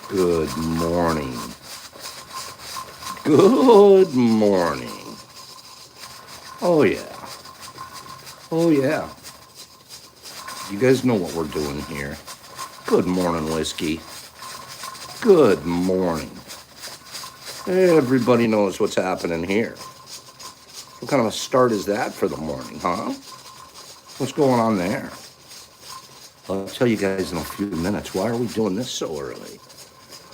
Good morning. Good morning. Oh, yeah. Oh, yeah. You guys know what we're doing here. Good morning, Whiskey. Good morning. Everybody knows what's happening here. What kind of a start is that for the morning, huh? What's going on there? I'll tell you guys in a few minutes. Why are we doing this so early?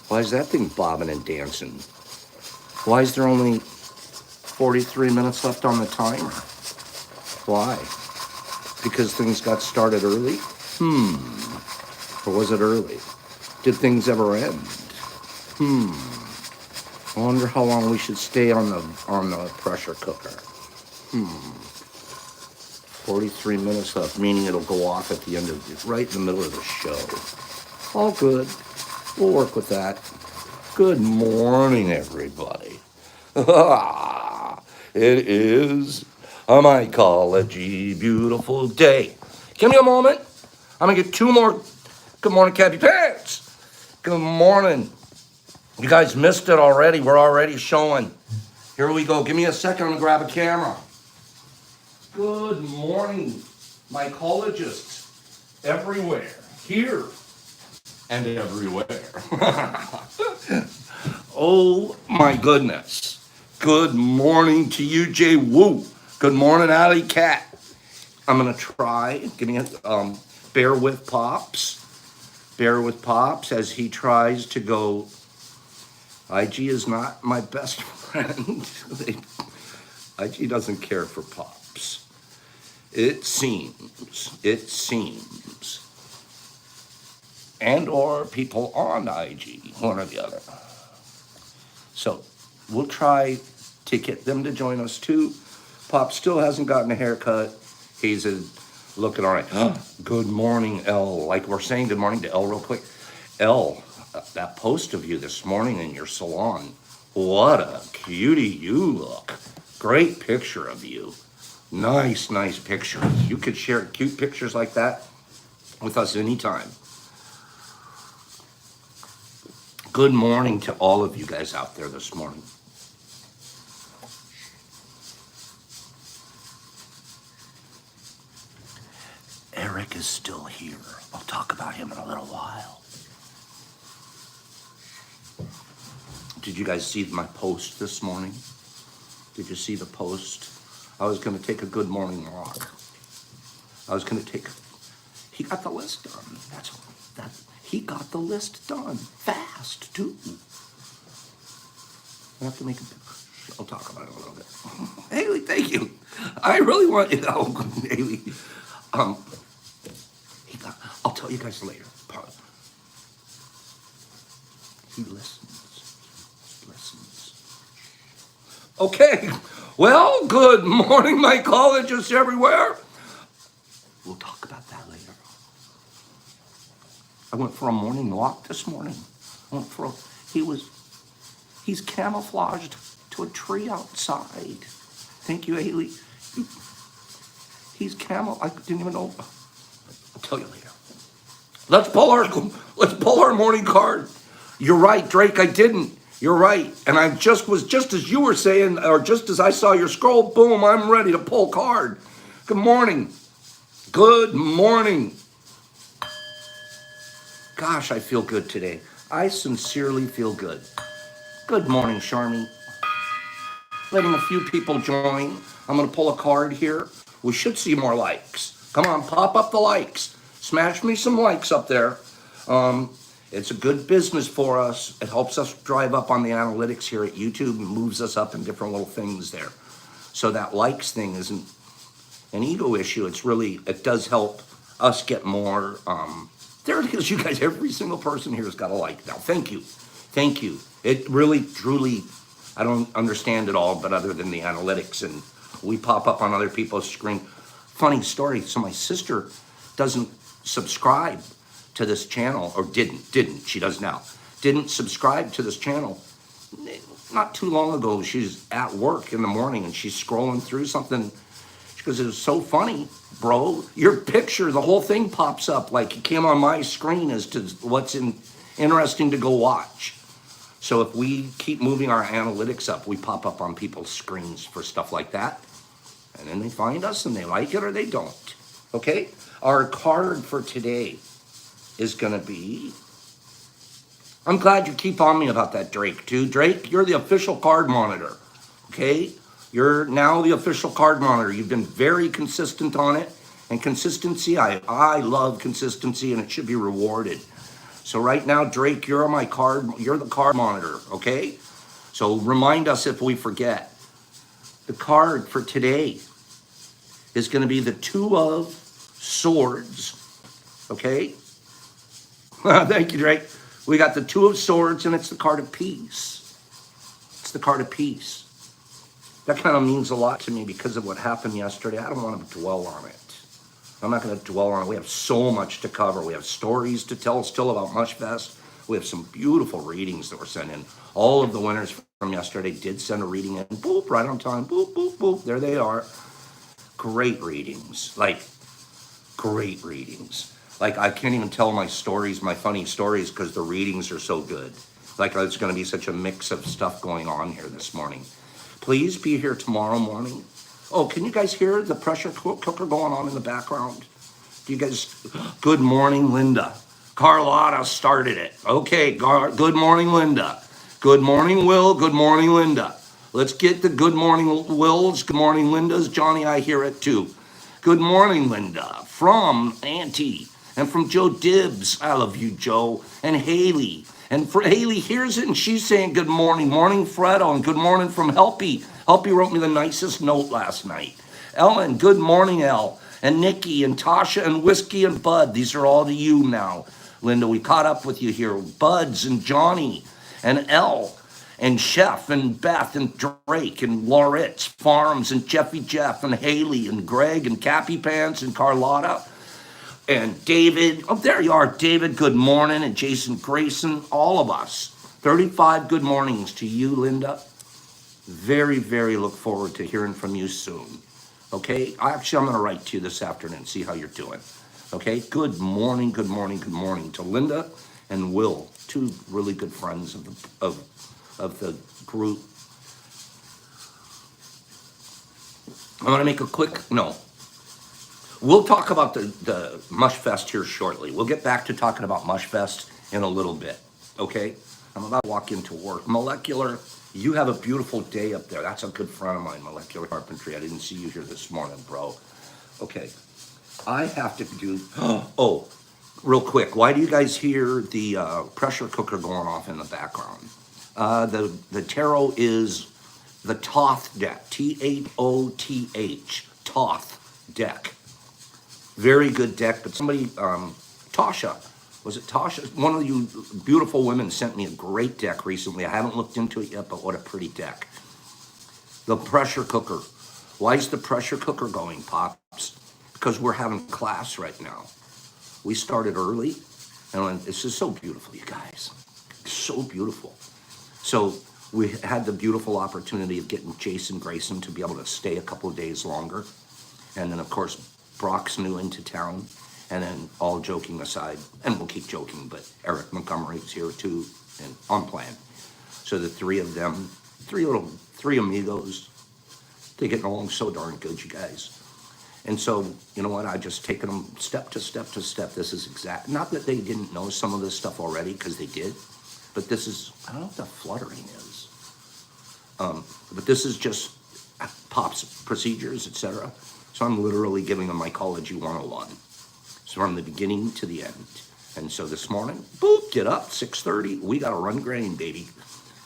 Why is that thing bobbing and dancing? Why is there only 43 minutes left on the timer? Why? Because things got started early? Or was it early? Did things ever end? I wonder how long we should stay on the pressure cooker. 43 minutes left, meaning it'll go off at the end of right in the middle of the show. All good. We'll work with that. Good morning, everybody. It is a mycology beautiful day. Give me a moment. I'm gonna get two more. Good morning, Cappy Pants. Good morning. You guys missed it already. We're already showing. Here we go. Give me a second. I'm gonna grab a camera. Good morning, mycologists everywhere, here and everywhere. Oh my goodness. Good morning to you, Jay Woo. Good morning, Alley Cat. I'm gonna try. Give me a bear with Pops. Bear with Pops as he tries to go. IG is not my best friend. IG doesn't care for Pops. It seems. And or people on IG, one or the other. So we'll try to get them to join us too. Pop still hasn't gotten a haircut. He's looking all right. Good morning, L. Like we're saying good morning to L real quick. L, that post of you this morning in your salon. What a cutie you look. Great picture of you. Nice picture. You could share cute pictures like that with us anytime. Good morning to all of you guys out there this morning. Eric is still here. I'll talk about him in a little while. Did you guys see my post this morning? Did you see the post? I was going to take a good morning walk. He got the list done. He got the list done fast too. I have to make a. I'll talk about it a little bit. Haley, thank you. I really want you to know, Haley. I'll tell you guys later. He listens. Okay. Well, good morning, mycologists everywhere. We'll talk about that later. I went for a morning walk this morning. He's camouflaged to a tree outside. Thank you, Haley. He's I didn't even know. I'll tell you later. Let's pull our morning card. You're right, Drake, I didn't. You're right. And I was just as you were saying, or just as I saw your scroll, boom, I'm ready to pull card. Good morning. Good morning. Gosh, I feel good today. I sincerely feel good. Good morning, Charmy. Letting a few people join. I'm going to pull a card here. We should see more likes. Come on, pop up the likes. Smash me some likes up there. It's a good business for us. It helps us drive up on the analytics here at YouTube and moves us up in different little things there. So that likes thing isn't an ego issue. It does help us get more. There it is, you guys. Every single person here has got a like now. Thank you. It really, truly, I don't understand it all, but other than the analytics, and we pop up on other people's screen. Funny story. So my sister doesn't subscribe to this channel, or didn't. She does now. Didn't subscribe to this channel. Not too long ago, she's at work in the morning and she's scrolling through something. She goes, "It was so funny, bro. Your picture, the whole thing pops up like it came on my screen as to what's in interesting to go watch. So if we keep moving our analytics up, we pop up on people's screens for stuff like that. And then they find us and they like it or they don't. Okay? Our card for today is going to be, I'm glad you keep on me about that, Drake, too. Drake, you're the official card monitor. Okay? You're now the official card monitor. You've been very consistent on it. And consistency, I love consistency and it should be rewarded. So right now, Drake, you're the card monitor, okay? So remind us if we forget. The card for today is going to be the Two of Swords, okay? Thank you, Drake. We got the Two of Swords, and it's the card of peace. It's the card of peace. That kind of means a lot to me because of what happened yesterday. I don't want to dwell on it. I'm not going to dwell on it. We have so much to cover. We have stories to tell still about Mushfest. We have some beautiful readings that were sent in. All of the winners from yesterday did send a reading in. Boop, right on time. Boop, boop, boop. There they are. Great readings. Great readings. I can't even tell my stories, my funny stories, because the readings are so good. It's going to be such a mix of stuff going on here this morning. Please be here tomorrow morning. Oh, can you guys hear the pressure cooker going on in the background? Do you guys, good morning, Linda. Carlotta started it. Okay, good morning, Linda. Good morning, Will. Good morning, Linda. Let's get the good morning, Wills. Good morning, Lindas. Johnny, I hear it too. Good morning, Linda. From Auntie and from Joe Dibbs. I love you, Joe. And Haley. And Haley hears it and she's saying good morning. Morning, Fredo. And good morning from Helpy. Helpy wrote me the nicest note last night. Ellen, good morning, Elle. And Nikki and Tasha and Whiskey and Bud. These are all to you now. Linda, we caught up with you here. Buds and Johnny and Elle and Chef and Beth and Drake and Lauritz Farms and Jeffy Jeff and Haley and Greg and Cappy Pants and Carlotta and David. Oh, there you are, David. Good morning. And Jason Grayson, all of us. 35 good mornings to you, Linda. Very, very look forward to hearing from you soon. Okay? Actually, I'm going to write to you this afternoon, see how you're doing. Okay? Good morning, good morning, good morning to Linda and Will, two really good friends of the group. I'm going to make a quick, no. We'll talk about the Mushfest here shortly. We'll get back to talking about Mushfest in a little bit, okay? I'm about to walk into work. Molecular, you have a beautiful day up there. That's a good friend of mine, Molecular Carpentry. I didn't see you here this morning, bro. Okay, I have to do, oh, real quick. Why do you guys hear the pressure cooker going off in the background? The tarot is the Thoth deck, T-H-O-T-H, Thoth deck. Very good deck, but somebody, Tasha, was it Tasha? One of you beautiful women sent me a great deck recently. I haven't looked into it yet, but what a pretty deck. The pressure cooker. Why is the pressure cooker going, Pops? Because we're having class right now. We started early, and this is so beautiful, you guys. So beautiful. So we had the beautiful opportunity of getting Jason Grayson to be able to stay a couple of days longer. And then, of course, Brock's new into town. And then, all joking aside, and we'll keep joking, but Eric Montgomery's here too, and on plan. So the three of them, three amigos, they're getting along so darn good, you guys. And so, you know what, I just taken them step to step to step. This is exact, not that they didn't know some of this stuff already, because they did, but this is, I don't know what the fluttering is. But this is just Pop's procedures, etc. So I'm literally giving them Mycology 101. So from the beginning to the end. And so this morning, boop, get up, 6:30. We got to run grain, baby.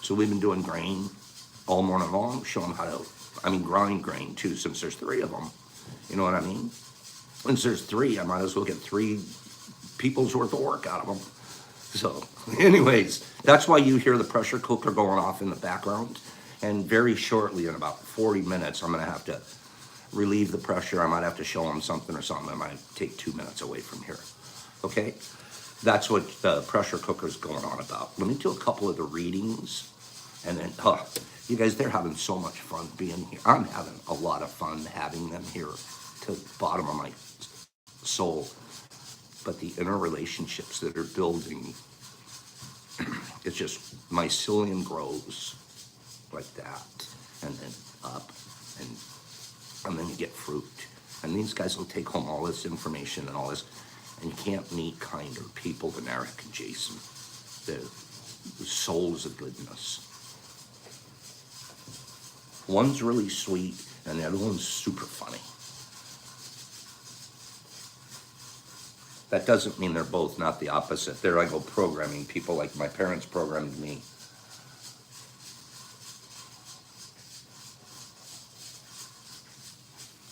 So we've been doing grain all morning long, show them how to, grind grain too, since there's three of them. You know what I mean? Since there's three, I might as well get 3 people's worth of work out of them. So anyways, that's why you hear the pressure cooker going off in the background. And very shortly, in about 40 minutes, I'm going to have to relieve the pressure. I might have to show them something or something. I might take 2 minutes away from here. Okay? That's what the pressure cooker is going on about. Let me do a couple of the readings. And then, you guys, they're having so much fun being here. I'm having a lot of fun having them here to the bottom of my soul. But the inner relationships that are building It's just mycelium grows like that, and then up, and then you get fruit. And these guys will take home all this information and all this, and you can't meet kinder people than Eric and Jason. The souls of goodness. One's really sweet, and the other one's super funny. That doesn't mean they're both not the opposite. There I go programming people like my parents programmed me.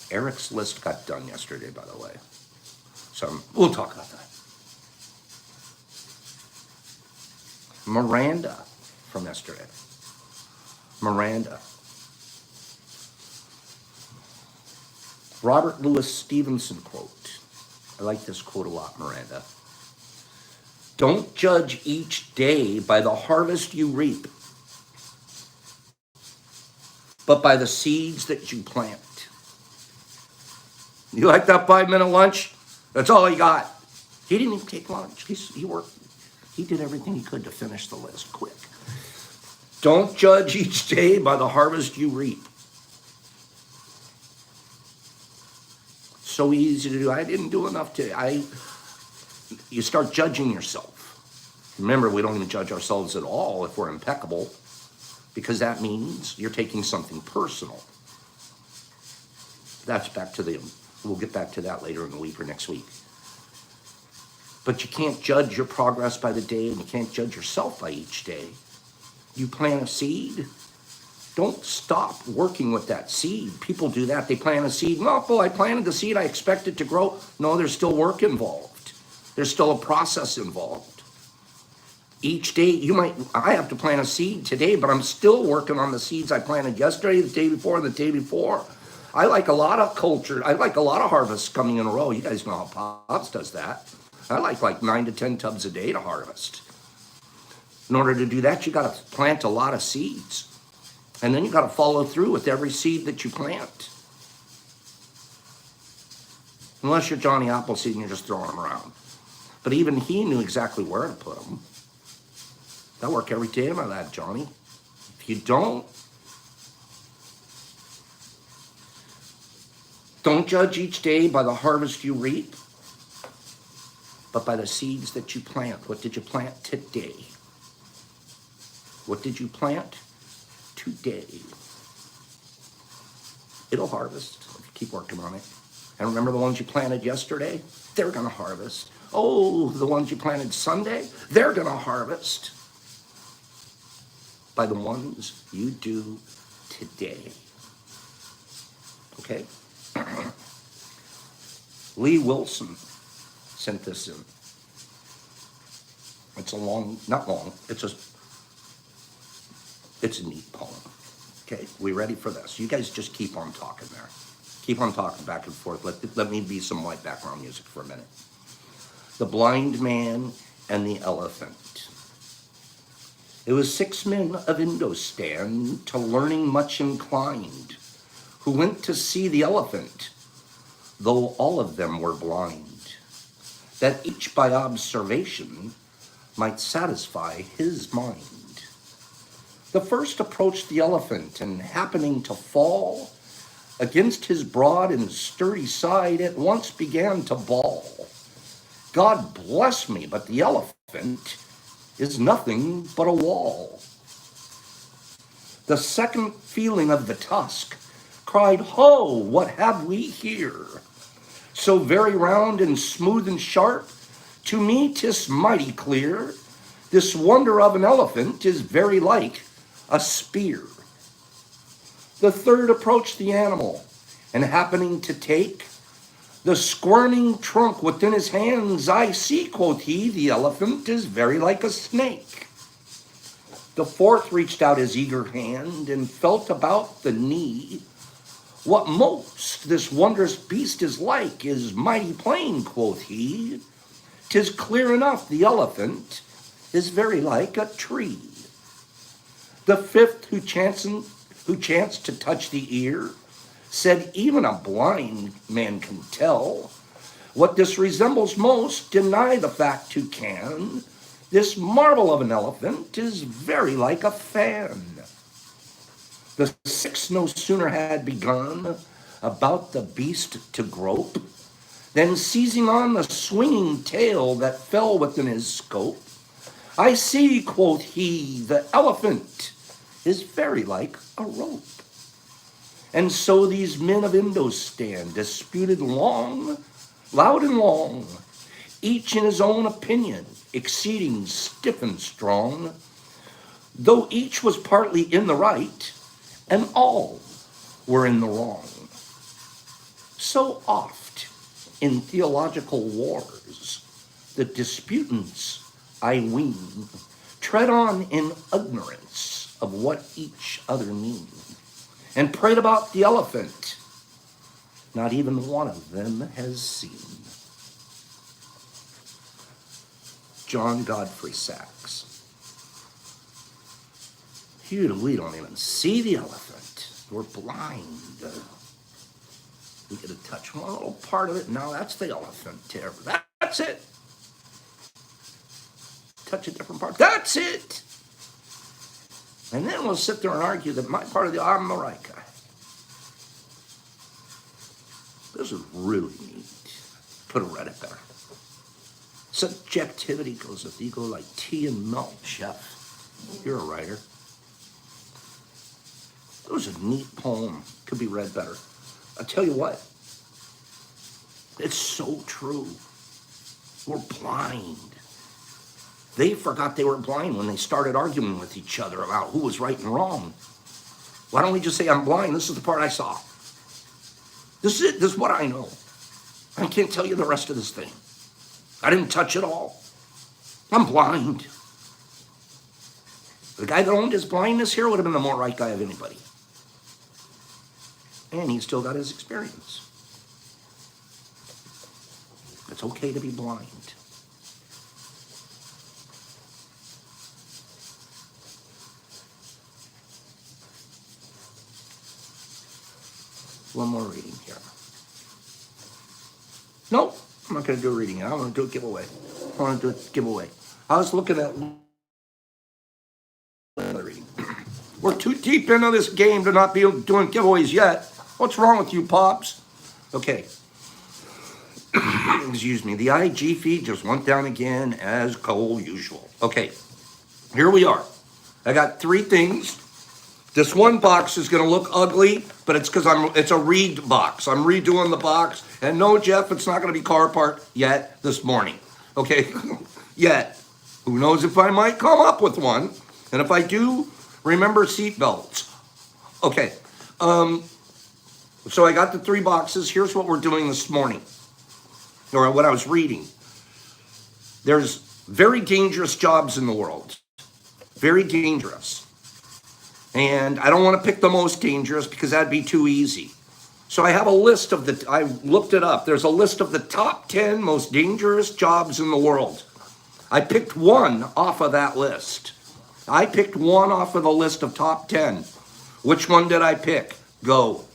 Eric's list got done yesterday, by the way. So we'll talk about that. Miranda from yesterday. Miranda. Robert Louis Stevenson quote. I like this quote a lot, Miranda. Don't judge each day by the harvest you reap, but by the seeds that you plant. You like that 5-minute lunch? That's all he got. He didn't even take lunch. He worked. He did everything he could to finish the list quick. Don't judge each day by the harvest you reap. So easy to do. I didn't do enough today. You start judging yourself. Remember, we don't even judge ourselves at all if we're impeccable, because that means you're taking something personal. That's back to we'll get back to that later in the week or next week. But you can't judge your progress by the day, and you can't judge yourself by each day. You plant a seed. Don't stop working with that seed. People do that. They plant a seed. Well, I planted the seed. I expect it to grow. No, there's still work involved. There's still a process involved. Each day, I have to plant a seed today, but I'm still working on the seeds I planted yesterday, the day before, and the day before. I like a lot of culture. I like a lot of harvests coming in a row. You guys know how Pops does that. I like 9 to 10 tubs a day to harvest. In order to do that, you got to plant a lot of seeds. And then you got to follow through with every seed that you plant. Unless you're Johnny Appleseed and you're just throwing them around. But even he knew exactly where to put them. That work every day, my lad, Johnny. If you don't judge each day by the harvest you reap, but by the seeds that you plant. What did you plant today? What did you plant today? It'll harvest if you keep working on it. And remember the ones you planted yesterday? They're going to harvest. Oh, the ones you planted Sunday? They're going to harvest. By the ones you do today. Okay? Lee Wilson sent this in. It's it's a neat poem. Okay, we ready for this? You guys just keep on talking there. Keep on talking back and forth. Let me be some white background music for a minute. The Blind Man and the Elephant. It was 6 men of Indostan, to learning much inclined, who went to see the elephant, though all of them were blind, that each by observation might satisfy his mind. The first approached the elephant, and happening to fall against his broad and sturdy side, at once began to bawl. God bless me, but the elephant is nothing but a wall. The second, feeling of the tusk, cried, Ho, what have we here? So very round and smooth and sharp, to me 'tis mighty clear, this wonder of an elephant is very like a spear. The third approached the animal, and happening to take the squirming trunk within his hands, I see, quoth he, the elephant is very like a snake. The fourth reached out his eager hand, and felt about the knee. What most this wondrous beast is like is mighty plain, quoth he. 'Tis clear enough the elephant is very like a tree. The fifth, who chanced to touch the ear, said even a blind man can tell. What this resembles most, deny the fact who can. This marvel of an elephant is very like a fan. The six no sooner had begun about the beast to grope, than seizing on the swinging tail that fell within his scope, I see, quoth he, the elephant is very like a rope. And so these men of Indostan disputed long, loud and long, each in his own opinion, exceeding stiff and strong, though each was partly in the right, and all were in the wrong. So oft in theological wars, the disputants, I ween, tread on in ignorance of what each other mean, and prayed about the elephant, not even one of them has seen. John Godfrey Sachs. We don't even see the elephant. We're blind. We get to touch one little part of it. Now that's the elephant. That's it. Touch a different part. That's it. And then we'll sit there and argue that my part of the I'm the right guy. This is really neat. Could have read it better. Subjectivity goes with ego like tea and milk, chef. You're a writer. It was a neat poem. Could be read better. I'll tell you what. It's so true. We're blind. They forgot they were blind when they started arguing with each other about who was right and wrong. Why don't we just say, I'm blind, this is the part I saw. This is it, this is what I know. I can't tell you the rest of this thing. I didn't touch it all. I'm blind. The guy that owned his blindness here would have been the more right guy of anybody. And he's still got his experience. It's okay to be blind. One more reading here. Nope, I'm not going to do a reading. I want to do a giveaway. I want to do a giveaway. I was looking at another reading. We're too deep into this game to not be doing giveaways yet. What's wrong with you, Pops? Okay. Excuse me. The IG feed just went down again as co usual. Okay. Here we are. I got three things. This one box is going to look ugly, but it's because it's a read box. I'm redoing the box. And no, Jeff, it's not going to be car part yet this morning. Okay? Yet. Who knows if I might come up with one. And if I do, remember seatbelts. Okay. So I got the three boxes. Here's what we're doing this morning. Or what I was reading. There's very dangerous jobs in the world. Very dangerous. And I don't want to pick the most dangerous because that'd be too easy. So I have a list of I looked it up. There's a list of the top 10 most dangerous jobs in the world. I picked one off of that list. I picked one off of the list of top 10. Which one did I pick? Go.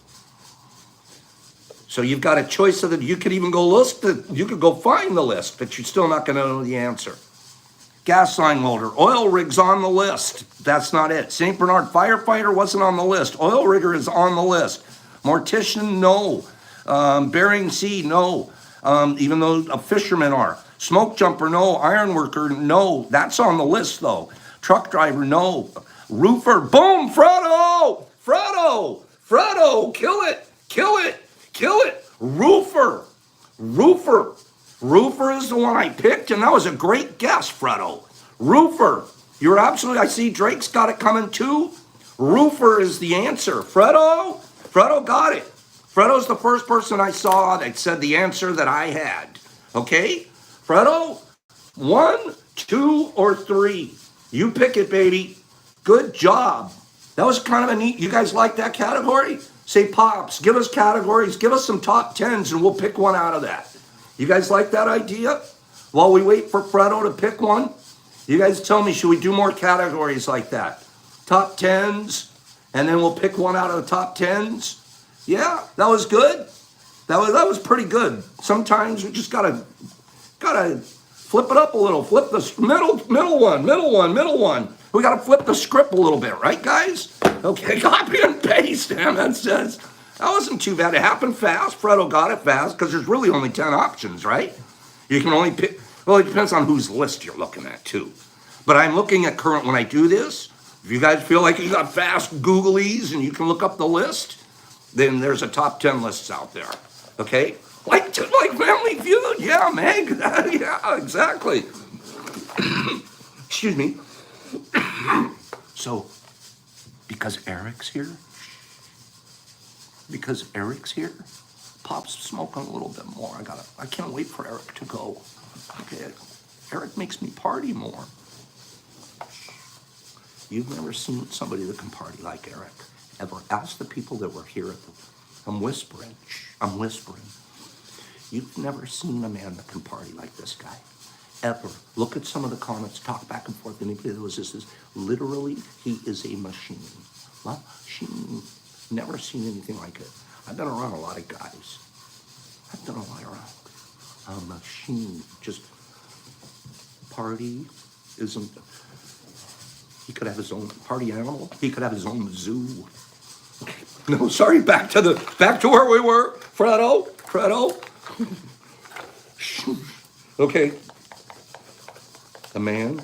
So you've got a choice of that. You could even go you could go find the list, but you're still not going to know the answer. Gas line welder, oil rig's on the list. That's not it. St. Bernard firefighter wasn't on the list. Oil rigger is on the list. Mortician, no. Bering Sea, no. Even though fishermen are. Smoke jumper, no. Iron worker, no. That's on the list, though. Truck driver, no. Roofer, boom, Frodo! Frodo! Frodo! Kill it! Kill it! Kill it! Roofer! Roofer! Roofer is the one I picked, and that was a great guess, Fredo. Roofer. You're absolutely, I see Drake's got it coming too. Roofer is the answer. Fredo? Fredo got it. Fredo's the first person I saw that said the answer that I had. Okay? Fredo, 1, 2, or 3. You pick it, baby. Good job. That was kind of a neat, you guys like that category? Say, Pops, give us categories, give us some top 10s, and we'll pick one out of that. You guys like that idea? While we wait for Fredo to pick one, you guys tell me, should we do more categories like that? Top 10s, and then we'll pick one out of the top 10s? Yeah, that was good. That was pretty good. Sometimes we just gotta Flip it up a little. Flip the middle one. We got to flip the script a little bit, right, guys? Okay, copy and paste. Hammond says, that wasn't too bad. It happened fast. Fredo got it fast because there's really only 10 options, right? You can only pick, well, it depends on whose list you're looking at, too. But I'm looking at current, when I do this, if you guys feel like you got fast Googlies and you can look up the list, then there's a top 10 lists out there, okay? Like Family Feud, yeah, Meg, yeah, exactly. Excuse me. So, because Eric's here, Pop's smoking a little bit more. I can't wait for Eric to go. Okay, Eric makes me party more. You've never seen somebody that can party like Eric, ever. Ask the people that were here I'm whispering. You've never seen a man that can party like this guy, ever. Look at some of the comments, talk back and forth. Anybody that was this is literally, he is a machine. Machine. Never seen anything like it. I've been around a lot of guys. I've done a lot around. A machine. Just party isn't. He could have his own party animal. He could have his own zoo. Okay. No, sorry. Back to where we were. Fredo. Okay. The man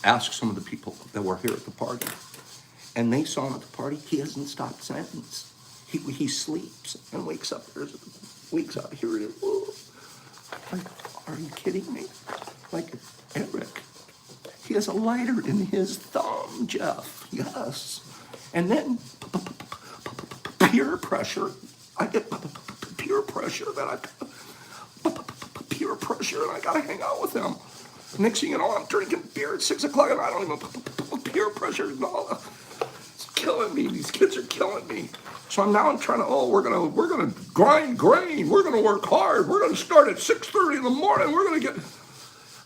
asked some of the people that were here at the party, and they saw him at the party. He hasn't stopped since. He sleeps and wakes up. Here it is. Whoa. Like, are you kidding me? Like, Eric. He has a lighter in his thumb, Jeff. Yes. And then peer pressure. I get peer pressure and I gotta hang out with him. Next thing you know, I'm drinking beer at 6 o'clock and I don't even peer pressure. No, it's killing me. These kids are killing me. So I'm trying to. We're gonna grind grain. We're gonna work hard. We're gonna start at 6:30 in the morning.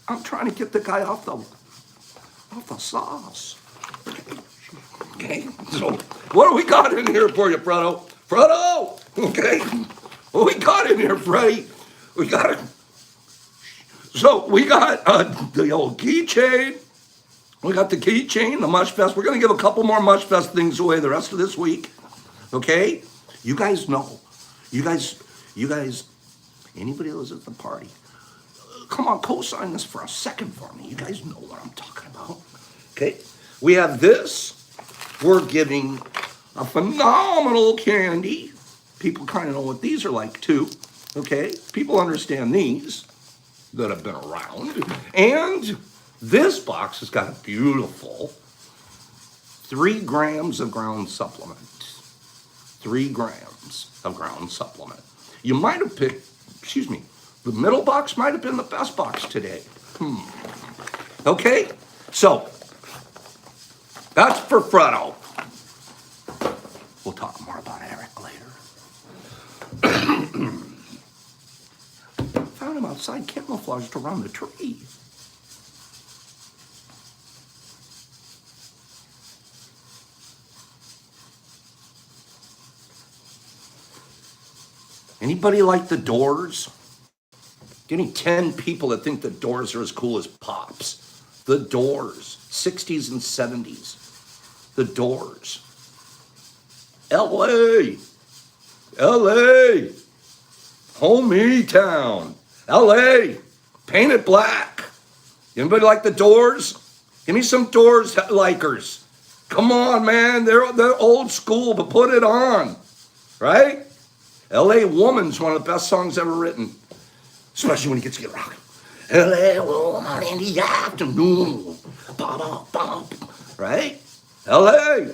I'm trying to get the guy off the sauce. Okay. So what do we got in here for you, Fredo? Okay. What we got in here, Freddie? We got the old keychain. We got the keychain, the Mush Fest. We're gonna give a couple more Mush Fest things away the rest of this week. Okay? You guys know. You guys, anybody that was at the party, come on, co-sign this for a second for me. You guys know what I'm talking about. Okay? We have this. We're giving a phenomenal candy. People kind of know what these are like, too. Okay? People understand these that have been around. And this box has got a beautiful 3 grams of ground supplement. 3 grams of ground supplement. You might have picked, the middle box might have been the best box today. Okay, so that's for Fredo. We'll talk more about Eric later. Found him outside camouflaged around the tree. Anybody like the Doors? Getting 10 people that think the Doors are as cool as Pops. The Doors, 60s and 70s. The Doors. LA, homie town. LA, painted black. Anybody like the Doors? Give me some Doors likers. Come on, man, they're old school, but put it on, right? LA Woman's one of the best songs ever written. Especially when he gets to get rocking. LA woman in the afternoon. Right? LA.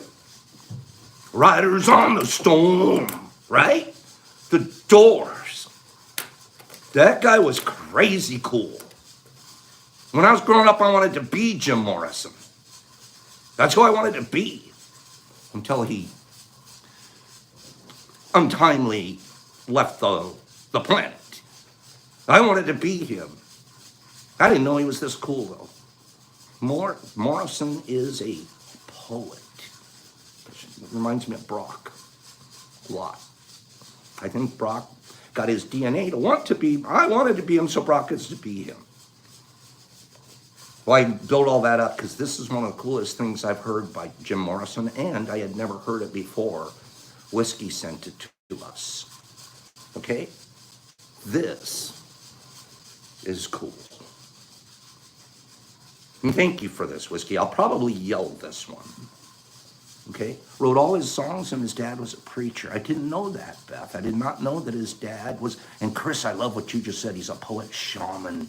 Riders on the Storm. Right? The Doors. That guy was crazy cool. When I was growing up, I wanted to be Jim Morrison. That's who I wanted to be. Until he untimely left the planet. I wanted to be him. I didn't know he was this cool, though. Morrison is a poet. It reminds me of Brock a lot. I think Brock got his DNA to want to be. I wanted to be him, so Brock gets to be him. Well, I built all that up because this is one of the coolest things I've heard by Jim Morrison, and I had never heard it before. Whiskey sent it to us. Okay? This is cool. And thank you for this, Whiskey. I'll probably yell this one. Okay? Wrote all his songs, and his dad was a preacher. I didn't know that, Beth. I did not know that his dad was, and Chris, I love what you just said. He's a poet shaman.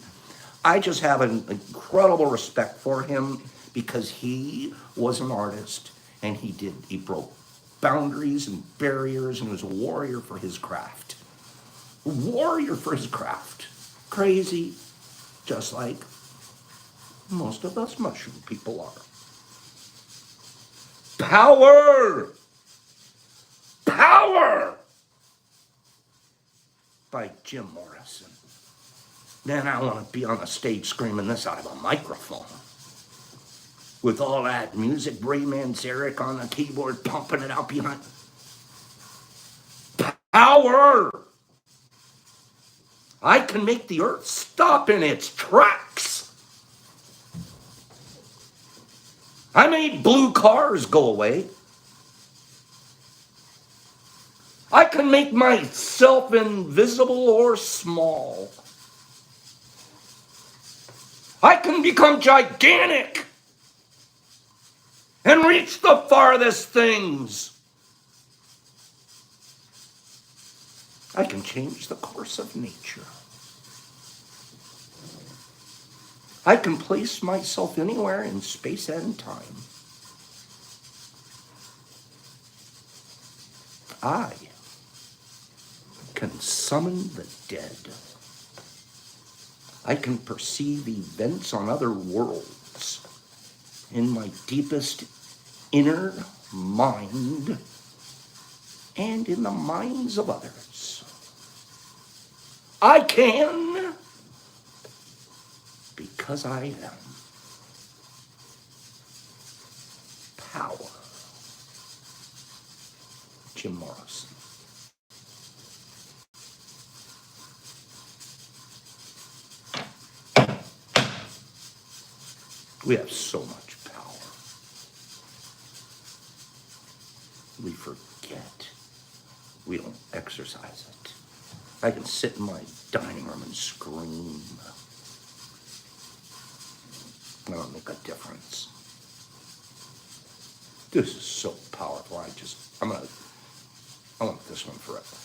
I just have an incredible respect for him because he was an artist, and he broke boundaries and barriers, and was a warrior for his craft. A warrior for his craft. Crazy, just like most of us mushroom people are. Power! Power! By Jim Morrison. Man, I want to be on a stage screaming this out of a microphone. With all that music, Rayman Eric on the keyboard, pumping it out behind. Power! I can make the earth stop in its tracks. I made blue cars go away. I can make myself invisible or small. I can become gigantic and reach the farthest things. I can change the course of nature. I can place myself anywhere in space and time. I can summon the dead. I can perceive events on other worlds in my deepest inner mind and in the minds of others. I can because I am. Power. Jim Morrison. We have so much power. We forget. We don't exercise it. I can sit in my dining room and scream. I don't make a difference. This is so powerful. I want this one forever.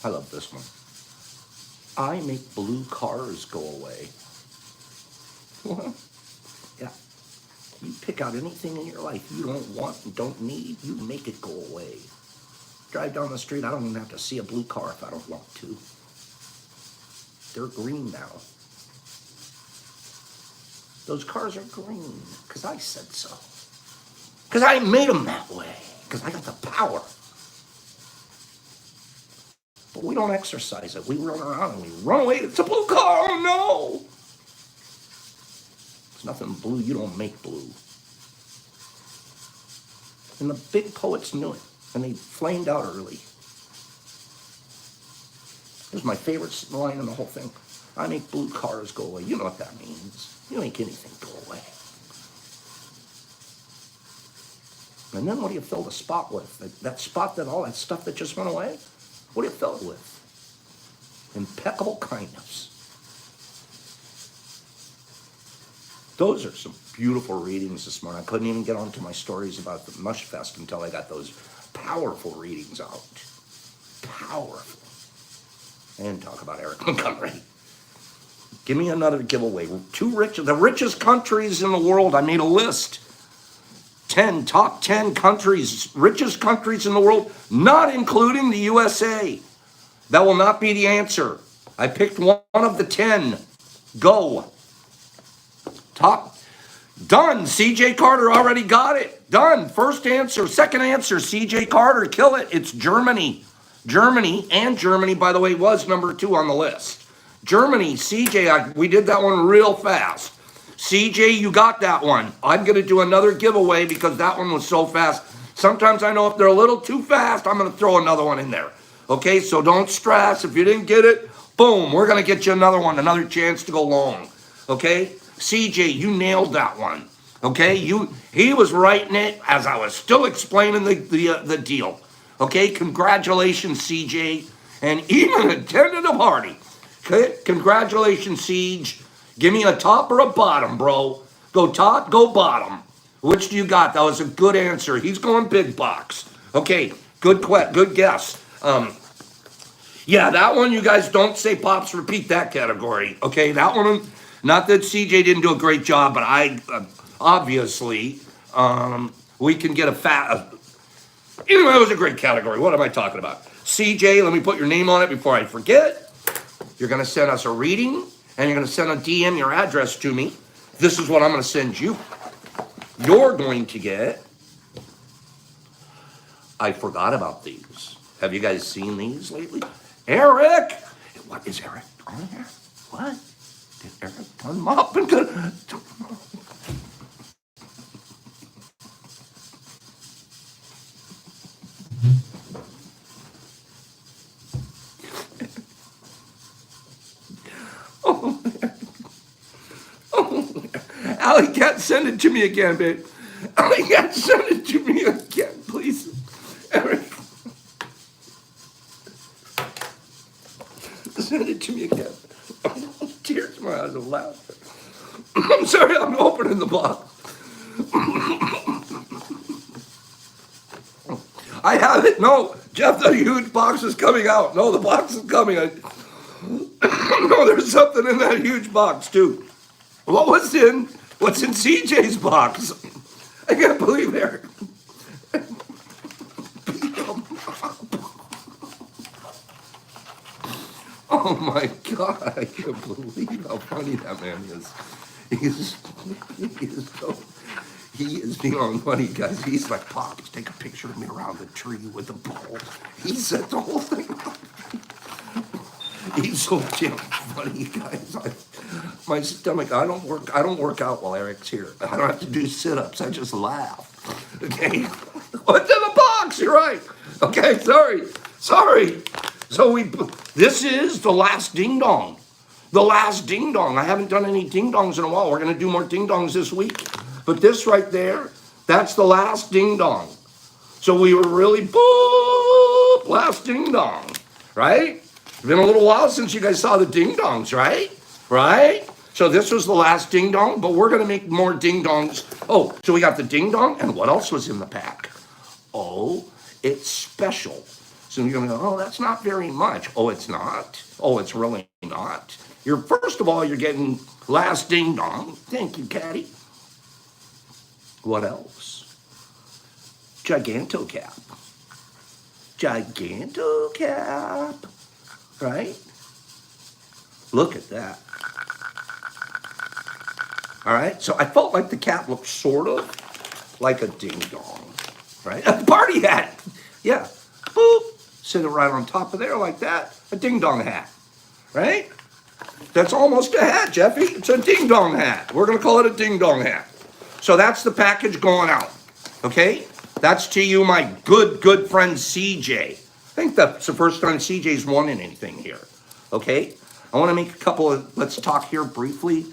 I love this one. I make blue cars go away. Well, yeah. You pick out anything in your life you don't want and don't need, you make it go away. Drive down the street, I don't even have to see a blue car if I don't want to. They're green now. Those cars are green because I said so. Because I made them that way. Because I got the power. But we don't exercise it. We run around and we run away. It's a blue car. Oh, no. There's nothing blue. You don't make blue. And the big poets knew it. And they flamed out early. It was my favorite line in the whole thing. I make blue cars go away. You know what that means. You make anything go away. And then what do you fill the spot with? That spot, that all that stuff that just went away? What do you fill it with? Impeccable kindness. Those are some beautiful readings this morning. I couldn't even get onto my stories about the Mush Fest until I got those powerful readings out. Powerful. And talk about Eric Montgomery. Give me another giveaway. The richest countries in the world. I made a list. Top 10 countries, richest countries in the world, not including the USA. That will not be the answer. I picked one of the 10. Go. Top. Done. CJ Carter already got it. Done. First answer. Second answer. CJ Carter. Kill it. It's Germany. Germany, by the way, was number 2 on the list. Germany, CJ, we did that one real fast. CJ, you got that one. I'm going to do another giveaway because that one was so fast. Sometimes I know if they're a little too fast, I'm going to throw another one in there. Okay, so don't stress. If you didn't get it, boom, we're going to get you another one, another chance to go long. Okay, CJ, you nailed that one. Okay, he was writing it as I was still explaining the deal. Okay, congratulations, CJ, and even attended a party. Okay, congratulations, Siege. Give me a top or a bottom, bro. Go top, go bottom. Which do you got? That was a good answer. He's going big box. Okay, good guess. Yeah, that one you guys don't say pops. Repeat that category. Okay, that one. Not that CJ didn't do a great job, but I obviously we can get a fat. Anyway, it was a great category. What am I talking about? CJ, let me put your name on it before I forget. You're going to send us a reading, and you're going to send a DM your address to me. This is what I'm going to send you. You're going to get. I forgot about these. Have you guys seen these lately? Eric! What is Eric on here? What? Did Eric come up and go? Oh, Allie, can't send it to me again, babe. Allie, can't send it to me again, please. Eric. Send it to me again. Oh, tears in my eyes of laughter. I'm sorry, I'm opening the box. I have it. No, Jeff, the huge box is coming out. No, the box is coming. No, there's something in that huge box, too. What's in CJ's box? I can't believe Eric. Oh my God, I can't believe how funny that man is. He is beyond funny, guys. He's like, Pops, take a picture of me around the tree with a pole. He set the whole thing up. He's so damn funny, guys. My stomach, I don't work out while Eric's here. I don't have to do sit-ups, I just laugh. Okay? What's in the box? You're right. Okay, sorry. So this is the last ding dong. The last ding dong. I haven't done any ding dongs in a while. We're going to do more ding dongs this week. But this right there, that's the last ding dong. So we were really, boop, last ding dong, right? It's been a little while since you guys saw the ding dongs, right? Right? So this was the last ding dong, but we're going to make more ding dongs. Oh, so we got the ding dong, and what else was in the pack? Oh, it's special. So you're going to go, oh, that's not very much. Oh, it's not. Oh, it's really not. First of all, you're getting last ding dong. Thank you, Caddy. What else? Giganto cap. Right? Look at that. All right, so I felt like the cap looked sort of like a ding dong, right? A party hat. Yeah. Boop. Sit it right on top of there like that. A ding dong hat, right? That's almost a hat, Jeffy. It's a ding dong hat. We're going to call it a ding dong hat. So that's the package going out, okay? That's to you, my good friend CJ. I think that's the first time CJ's won in anything here, okay? I want to make a couple of, let's talk here briefly.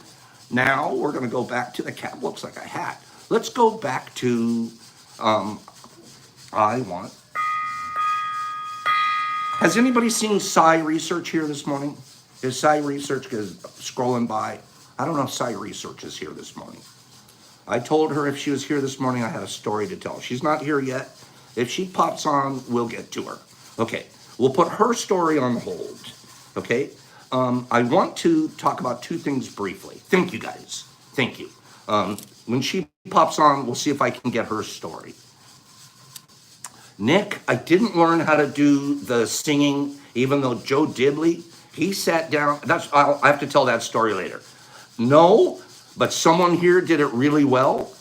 Now we're going to go back to the cap. Looks like a hat. Let's go back to, has anybody seen Psy Research here this morning? Is Psy Research scrolling by? I don't know if Psy Research is here this morning. I told her if she was here this morning, I had a story to tell. She's not here yet. If she pops on, we'll get to her. Okay, we'll put her story on hold. Okay, I want to talk about two things briefly. Thank you, guys. Thank you. When she pops on, we'll see if I can get her story. Nick, I didn't learn how to do the singing, even though Joe Dibley, he sat down. I have to tell that story later. No, but someone here did it really well.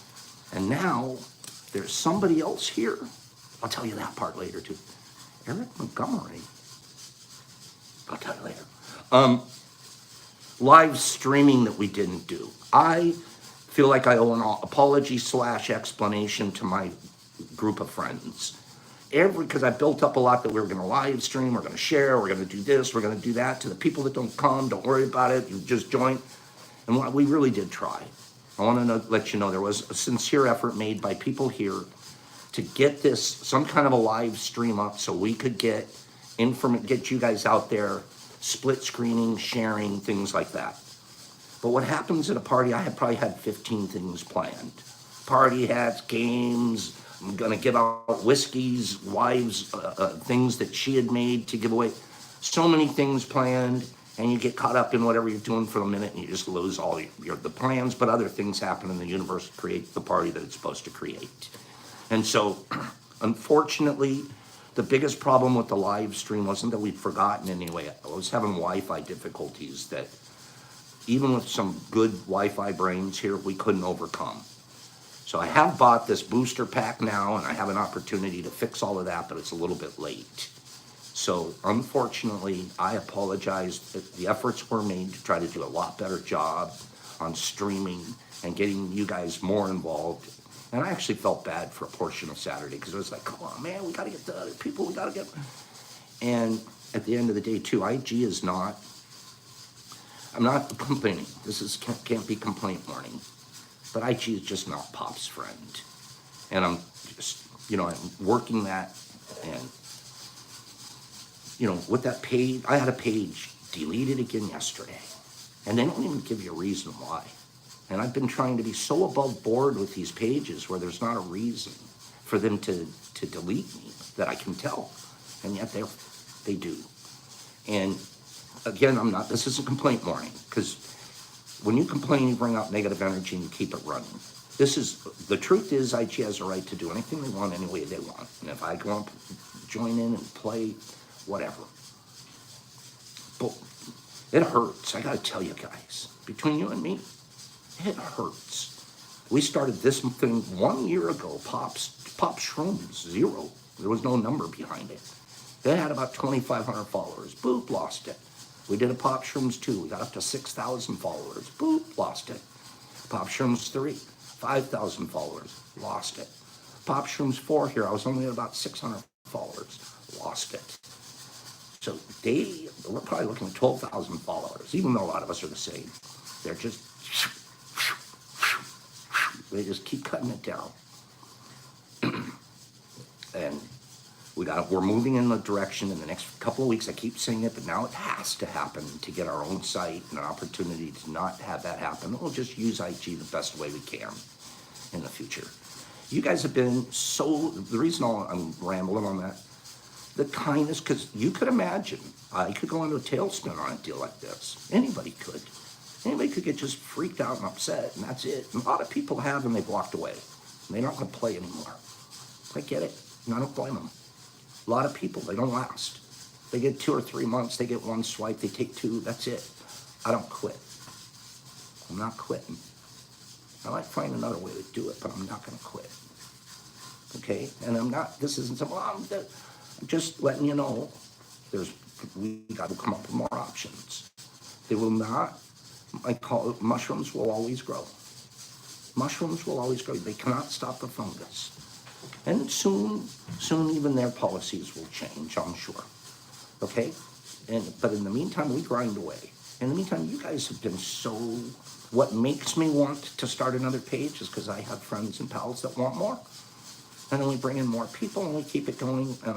And now there's somebody else here. I'll tell you that part later too. Eric Montgomery. I'll tell you later. Live streaming that we didn't do. I feel like I owe an apology / explanation to my group of friends. Because I built up a lot that we were going to live stream, we're going to share, we're going to do this, we're going to do that. To the people that don't come, don't worry about it. You just join. And we really did try. I want to let you know there was a sincere effort made by people here to get this, some kind of a live stream up so we could get you guys out there, split screening, sharing, things like that. But what happens at a party, I had probably had 15 things planned. Party hats, games, I'm gonna give out whiskeys, wives, things that she had made to give away. So many things planned, and you get caught up in whatever you're doing for a minute, and you just lose all the plans. But other things happen, and the universe creates the party that it's supposed to create. And so, unfortunately, the biggest problem with the live stream wasn't that we'd forgotten anyway. I was having Wi-Fi difficulties that, even with some good Wi-Fi brains here, we couldn't overcome. So I have bought this booster pack now, and I have an opportunity to fix all of that, but it's a little bit late. So unfortunately, I apologize. The efforts were made to try to do a lot better job on streaming and getting you guys more involved. And I actually felt bad for a portion of Saturday because it was like, come on, man, we got to get the other people, we got to get. And at the end of the day, too, IG is not, I'm not complaining. Can't be complaint morning. But IG is just not Pop's friend. And I'm just, I'm working that. And, with that page, I had a page deleted again yesterday. And they don't even give you a reason why. And I've been trying to be so above board with these pages where there's not a reason for them to delete me that I can tell. And yet they do. And again, this isn't complaint morning, because when you complain, you bring out negative energy and you keep it running. The truth is IG has a right to do anything they want any way they want. And if I want to join in and play, whatever. But it hurts, I gotta tell you guys, between you and me, it hurts. We started this thing 1 year ago, Pop Shrooms, 0. There was no number behind it. They had about 2,500 followers. Boop, lost it. We did a Pop Shrooms 2. We got up to 6,000 followers. Boop, lost it. Pop Shrooms 3, 5,000 followers. Lost it. Pop Shrooms 4 here, I was only at about 600 followers. Lost it. So we're probably looking at 12,000 followers, even though a lot of us are the same. They're just, they just keep cutting it down. And we're moving in the direction in the next couple of weeks. I keep saying it, but now it has to happen to get our own site and an opportunity to not have that happen. We'll just use IG the best way we can in the future. You guys have been the reason I'm rambling on that, the kindness, because you could imagine, I could go into a tailspin on a deal like this. Anybody could. Anybody could get just freaked out and upset, and that's it. And a lot of people have, and they've walked away. And they're not going to play anymore. I get it, and I don't blame them. A lot of people, they don't last. They get 2 or 3 months, they get one swipe, they take 2, that's it. I don't quit. I'm not quitting. I might find another way to do it, but I'm not going to quit. Okay? And this isn't something, I'm just letting you know, we got to come up with more options. They will not, mushrooms will always grow. Mushrooms will always grow. They cannot stop the fungus. And soon even their policies will change, I'm sure. Okay? But in the meantime, we grind away. In the meantime, you guys have been what makes me want to start another page is because I have friends and pals that want more. And then we bring in more people and we keep it going. And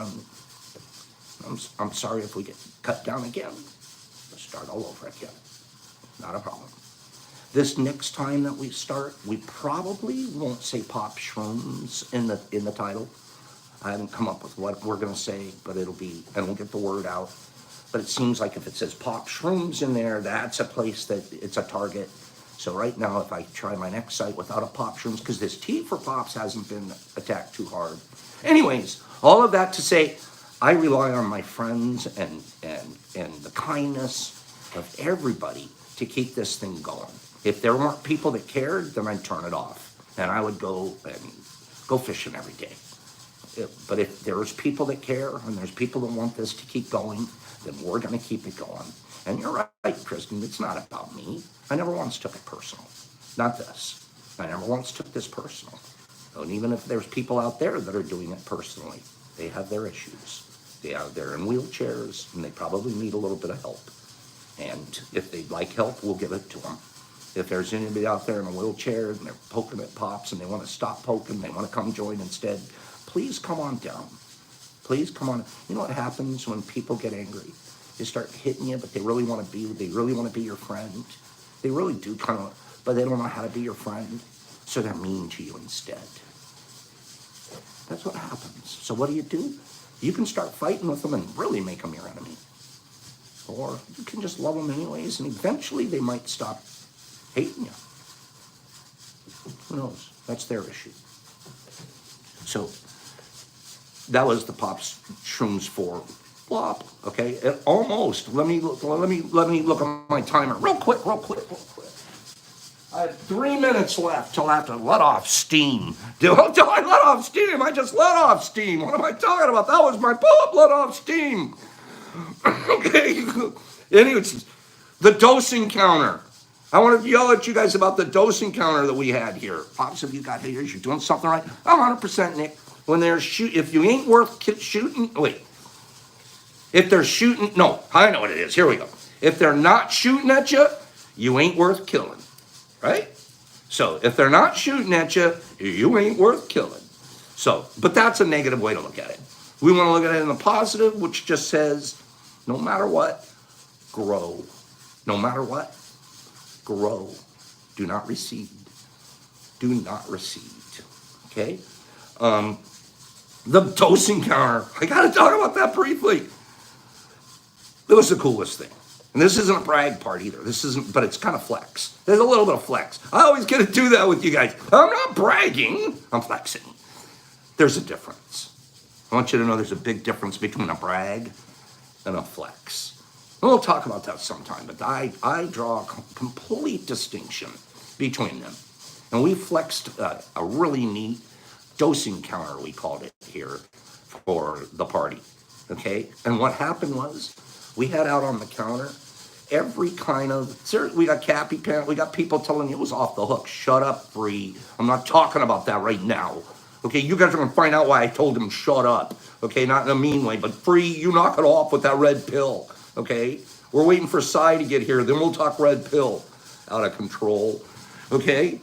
I'm sorry if we get cut down again. Let's start all over again. Not a problem. This next time that we start, we probably won't say Pop Shrooms in the title. I haven't come up with what we're going to say, but and we'll get the word out. But it seems like if it says Pop Shrooms in there, that's a place that it's a target. So right now, if I try my next site without a Pop Shrooms, because this T for Pops hasn't been attacked too hard. Anyways, all of that to say, I rely on my friends and the kindness of everybody to keep this thing going. If there weren't people that cared, then I'd turn it off. And I would go fishing every day. But if there's people that care and there's people that want this to keep going, then we're going to keep it going. And you're right, Kristen, it's not about me. I never once took it personal. Not this. I never once took this personal. And even if there's people out there that are doing it personally, they have their issues. They're in wheelchairs and they probably need a little bit of help. And if they'd like help, we'll give it to them. If there's anybody out there in a wheelchair and they're poking at pops and they want to stop poking, they want to come join instead, please come on down. Please come on. You know what happens when people get angry? They start hitting you, but they really want to be your friend. They really do kind of, but they don't know how to be your friend, so they're mean to you instead. That's what happens. So what do? You can start fighting with them and really make them your enemy. Or you can just love them anyways, and eventually they might stop hating you. Who knows? That's their issue. So that was the Pops Shrooms 4 flop. Okay, it almost. Let me look at my timer real quick. I have 3 minutes left till I have to let off steam. Till I let off steam. I just let off steam. What am I talking about? That was my pull-up let off steam. Okay. Anyways, the dosing counter. I want to yell at you guys about the dosing counter that we had here. Pops, have you got haters? You're doing something right. 100%, Nick. When they're if you ain't worth shooting, if they're shooting, no, I know what it is. Here we go. If they're not shooting at you, you ain't worth killing, right? So if they're not shooting at you, you ain't worth killing. So, but that's a negative way to look at it. We want to look at it in the positive, which just says, no matter what, grow. No matter what, grow. Do not recede. Do not recede. Okay? The dosing counter. I got to talk about that briefly. It was the coolest thing. And this isn't a brag part either. But it's kind of flex. There's a little bit of flex. I always get to do that with you guys. I'm not bragging. I'm flexing. There's a difference. I want you to know there's a big difference between a brag and a flex. And we'll talk about that sometime, but I draw a complete distinction between them. And we flexed a really neat dosing counter, we called it here, for the party. Okay? And what happened was, we had out on the counter every kind of, we got Cappy Parent, we got people telling you it was off the hook. Shut up, Free. I'm not talking about that right now. Okay, you guys are going to find out why I told him shut up. Okay, not in a mean way, but Free, you knock it off with that red pill. Okay, we're waiting for Cy to get here, then we'll talk red pill. Out of control. Okay,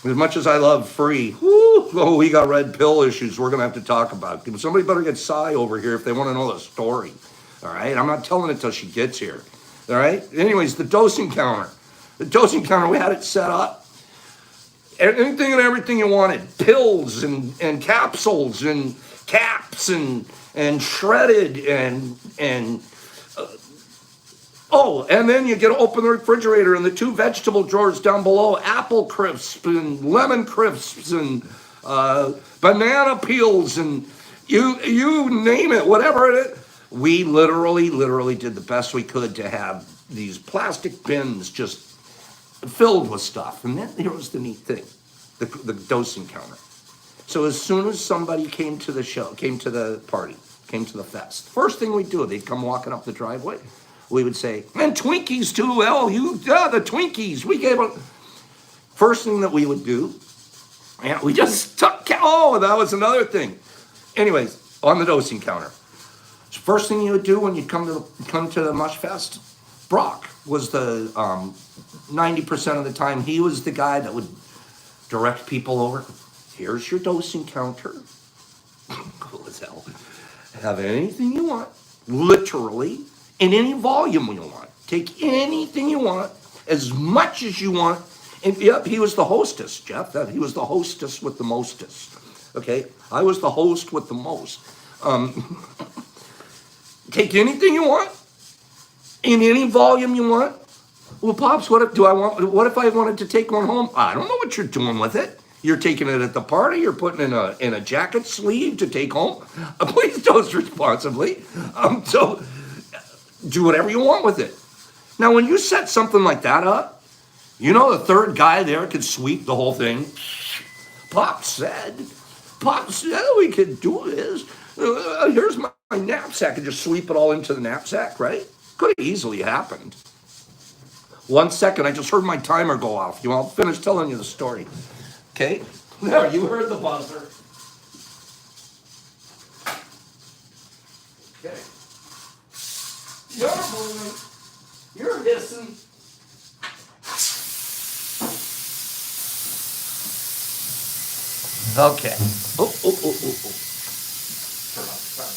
as much as I love Free, we got red pill issues we're going to have to talk about. Somebody better get Cy over here if they want to know the story. All right, I'm not telling it till she gets here. All right, anyways, the dosing counter. The dosing counter, we had it set up. Anything and everything you wanted. Pills and capsules and caps and shredded and then you get to open the refrigerator and the 2 vegetable drawers down below, apple crisps and lemon crisps and banana peels and you name it, whatever it is. We literally did the best we could to have these plastic bins just filled with stuff. And then here was the neat thing, the dosing counter. So as soon as somebody came to the party, came to the fest, first thing we'd do, they'd come walking up the driveway. We would say, and Twinkies too, the Twinkies. We gave them. First thing that we would do, and we just took, that was another thing. Anyways, on the dosing counter. First thing you would do when you come to the Mush Fest, Brock was the 90% of the time, he was the guy that would direct people over. Here's your dosing counter. Cool as hell. Have anything you want, literally, in any volume you want. Take anything you want, as much as you want. And yep, he was the hostess, Jeff. He was the hostess with the mostest. Okay, I was the host with the most. Take anything you want, in any volume you want. Well, Pops, what if I wanted to take one home? I don't know what you're doing with it. You're taking it at the party. You're putting it in a jacket sleeve to take home. Please dose responsibly. So do whatever you want with it. Now, when you set something like that up, the third guy there could sweep the whole thing. Pop said we could do this. Here's my knapsack, and just sweep it all into the knapsack, right? Could have easily happened. 1 second, I just heard my timer go off. I'll finish telling you the story. Okay? There, you heard the buzzer. Okay. You're moving. You're hissing. Okay. Oh. Turn off the fan.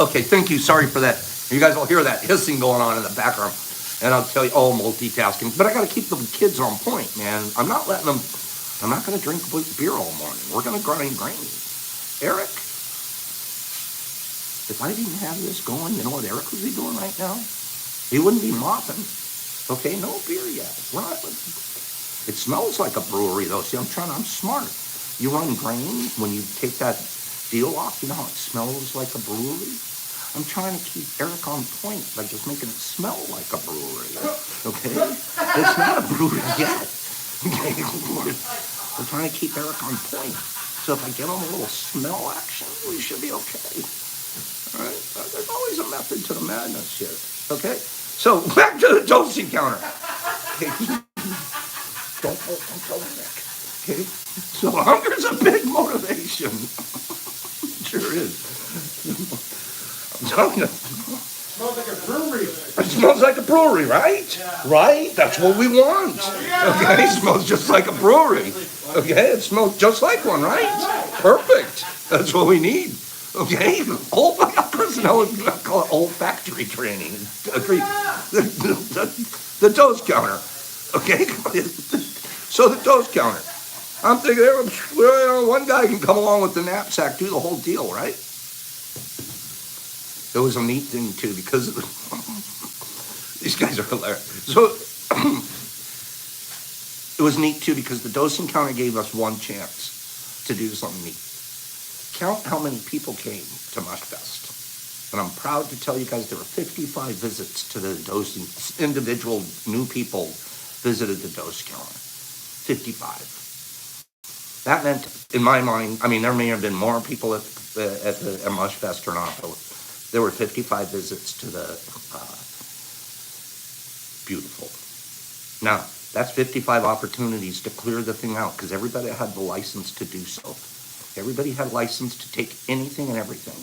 Okay, thank you. Sorry for that. You guys will hear that hissing going on in the background. And I'll tell you, multitasking. But I got to keep the kids on point, man. I'm not going to drink beer all morning. We're going to grind grain. Eric, if I didn't have this going, you know what Eric would be doing right now? He wouldn't be mopping. Okay, no beer yet. We're not. It smells like a brewery, though. See, I'm smart. You run grain, when you take that deal off, you know how it smells like a brewery? I'm trying to keep Eric on point by just making it smell like a brewery. Okay? It's not a brewery yet. Okay? We're trying to keep Eric on point. So if I get him a little smell action, we should be okay. All right? There's always a method to the madness here. Okay? So back to the dosing counter. Okay? Don't tell Nick. Okay? So hunger's a big motivation. Sure is. I'm telling you. Smells like a brewery. It smells like a brewery, right? Yeah. Right? That's what we want. Okay? It smells just like a brewery. Okay? It smells just like one, right? Perfect. That's what we need. Okay? Old personnel would call it olfactory training. Agree. The dose counter. Okay? So the dose counter. I'm thinking, one guy can come along with the knapsack, do the whole deal, right? It was a neat thing, too, because these guys are hilarious. So it was neat, too, because the dosing counter gave us one chance to do something neat. Count how many people came to Mushfest. And I'm proud to tell you guys there were 55 visits to the dosing, individual new people visited the dose counter. 55. That meant, in my mind, I mean, there may have been more people at Mushfest or not, but there were 55 visits to the beautiful. Now, that's 55 opportunities to clear the thing out, because everybody had the license to do so. Everybody had license to take anything and everything.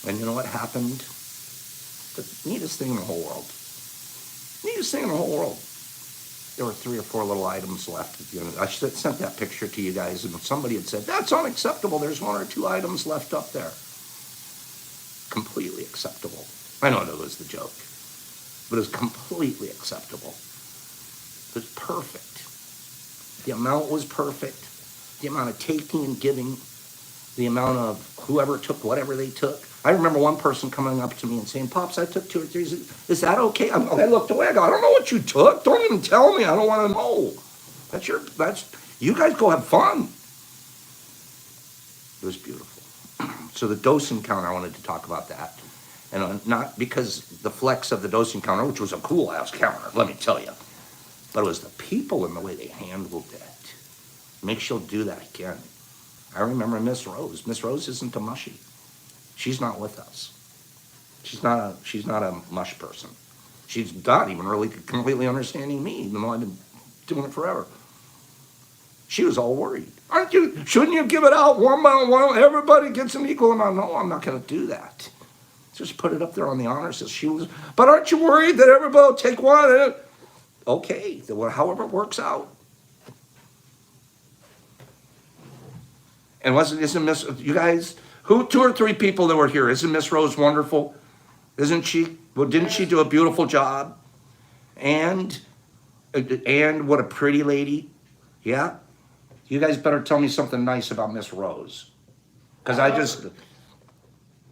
And you know what happened? The neatest thing in the whole world. Neatest thing in the whole world. There were 3 or 4 little items left at the end. I sent that picture to you guys, and somebody had said, that's unacceptable. There's 1 or 2 items left up there. Completely acceptable. I know it was the joke, but it was completely acceptable. It was perfect. The amount was perfect. The amount of taking and giving, the amount of whoever took whatever they took. I remember one person coming up to me and saying, Pops, I took 2 or 3. Is that okay? I looked away. I go, I don't know what you took. Don't even tell me. I don't want to know. You guys go have fun. It was beautiful. So the dosing counter, I wanted to talk about that. And not because the flex of the dosing counter, which was a cool ass counter, let me tell you, but it was the people and the way they handled it. Make sure she'll do that again. I remember Miss Rose. Miss Rose isn't a mushy. She's not with us. She's not a mush person. She's not even really completely understanding me, even though I've been doing it forever. She was all worried. Shouldn't you give it out one by one? Everybody gets an equal amount. No, I'm not going to do that. Just put it up there on the honors list. But aren't you worried that everybody will take one? Okay, however it works out. And isn't Miss, you guys, 2 or 3 people that were here, isn't Miss Rose wonderful? Isn't she? Well, didn't she do a beautiful job? And what a pretty lady. Yeah? You guys better tell me something nice about Miss Rose. Because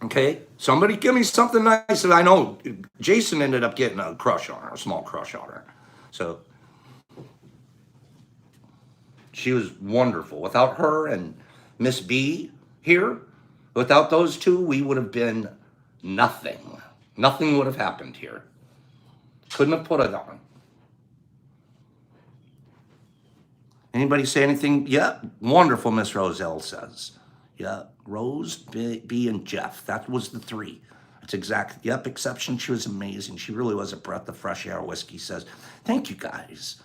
okay, somebody give me something nice. I know Jason ended up getting a crush on her, a small crush on her. So she was wonderful. Without her and Miss B here, without those 2, we would have been nothing. Nothing would have happened here. Couldn't have put it on. Anybody say anything? Yeah, wonderful, Miss Roselle says. Yeah, Rose, B, and Jeff. That was the 3. It's exact. Yep, exception. She was amazing. She really was a breath of fresh air. Whiskey says, thank you guys.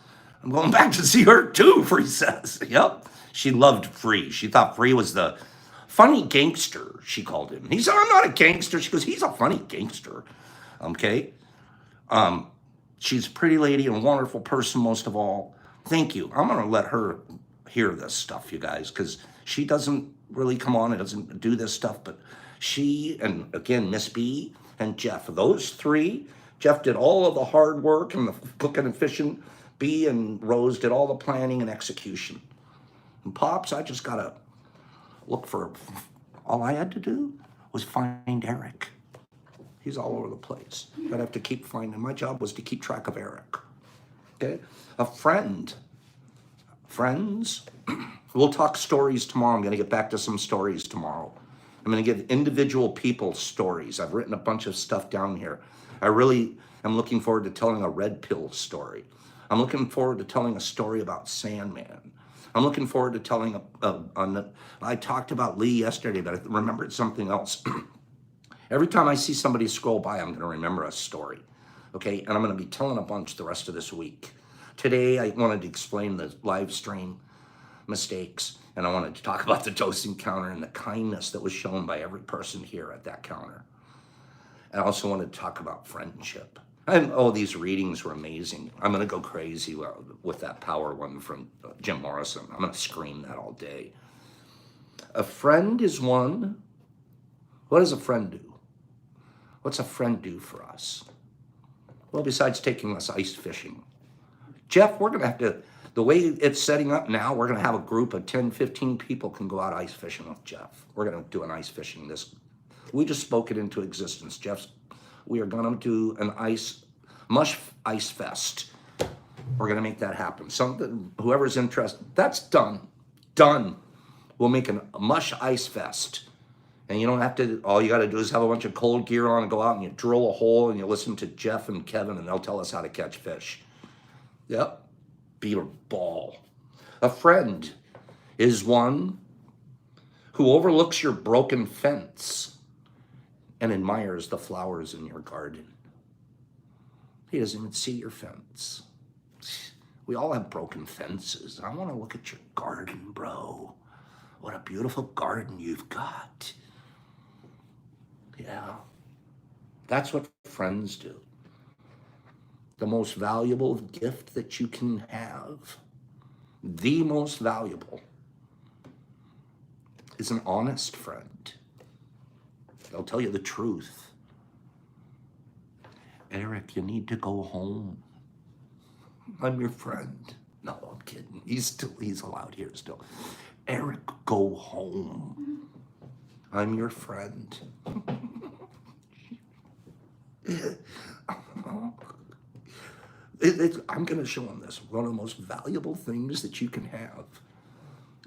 I'm going back to see her too, Free says. Yep. She loved Free. She thought Free was the funny gangster, she called him. He said, I'm not a gangster. She goes, he's a funny gangster. Okay. She's a pretty lady and a wonderful person, most of all. Thank you. I'm going to let her hear this stuff, you guys, because she doesn't really come on and doesn't do this stuff, but she, and again, Miss B and Jeff, those three, Jeff did all of the hard work and the cooking and fishing. B and Rose did all the planning and execution. And Pops, I just got to look for, all I had to do was find Eric. He's all over the place. I'd have to keep finding. My job was to keep track of Eric. Okay? A friend. Friends. We'll talk stories tomorrow. I'm going to get back to some stories tomorrow. I'm going to give individual people stories. I've written a bunch of stuff down here. I really am looking forward to telling a red pill story. I'm looking forward to telling a story about Sandman. I'm looking forward to telling I talked about Lee yesterday, but I remembered something else. Every time I see somebody scroll by, I'm going to remember a story. Okay? And I'm going to be telling a bunch the rest of this week. Today, I wanted to explain the live stream mistakes, and I wanted to talk about the dosing counter and the kindness that was shown by every person here at that counter. I also wanted to talk about friendship. These readings were amazing. I'm going to go crazy with that power one from Jim Morrison. I'm going to scream that all day. A friend is one. What does a friend do? What's a friend do for us? Well, besides taking us ice fishing. Jeff, we're going to have to, the way it's setting up now, we're going to have a group of 10, 15 people can go out ice fishing with Jeff. We're going to do an ice fishing we just spoke it into existence. We are going to do an mush ice fest. We're going to make that happen. Whoever's interested, that's done. Done. We'll make a mush ice fest. And you don't have to, all you got to do is have a bunch of cold gear on and go out and you drill a hole and you listen to Jeff and Kevin and they'll tell us how to catch fish. Yep. Be a ball. A friend is one who overlooks your broken fence and admires the flowers in your garden. He doesn't even see your fence. We all have broken fences. I want to look at your garden, bro. What a beautiful garden you've got. Yeah. That's what friends do. The most valuable gift that you can have, the most valuable, is an honest friend. They'll tell you the truth. Eric, you need to go home. I'm your friend. No, I'm kidding. He's allowed here still. Eric, go home. I'm your friend. I'm going to show him this. One of the most valuable things that you can have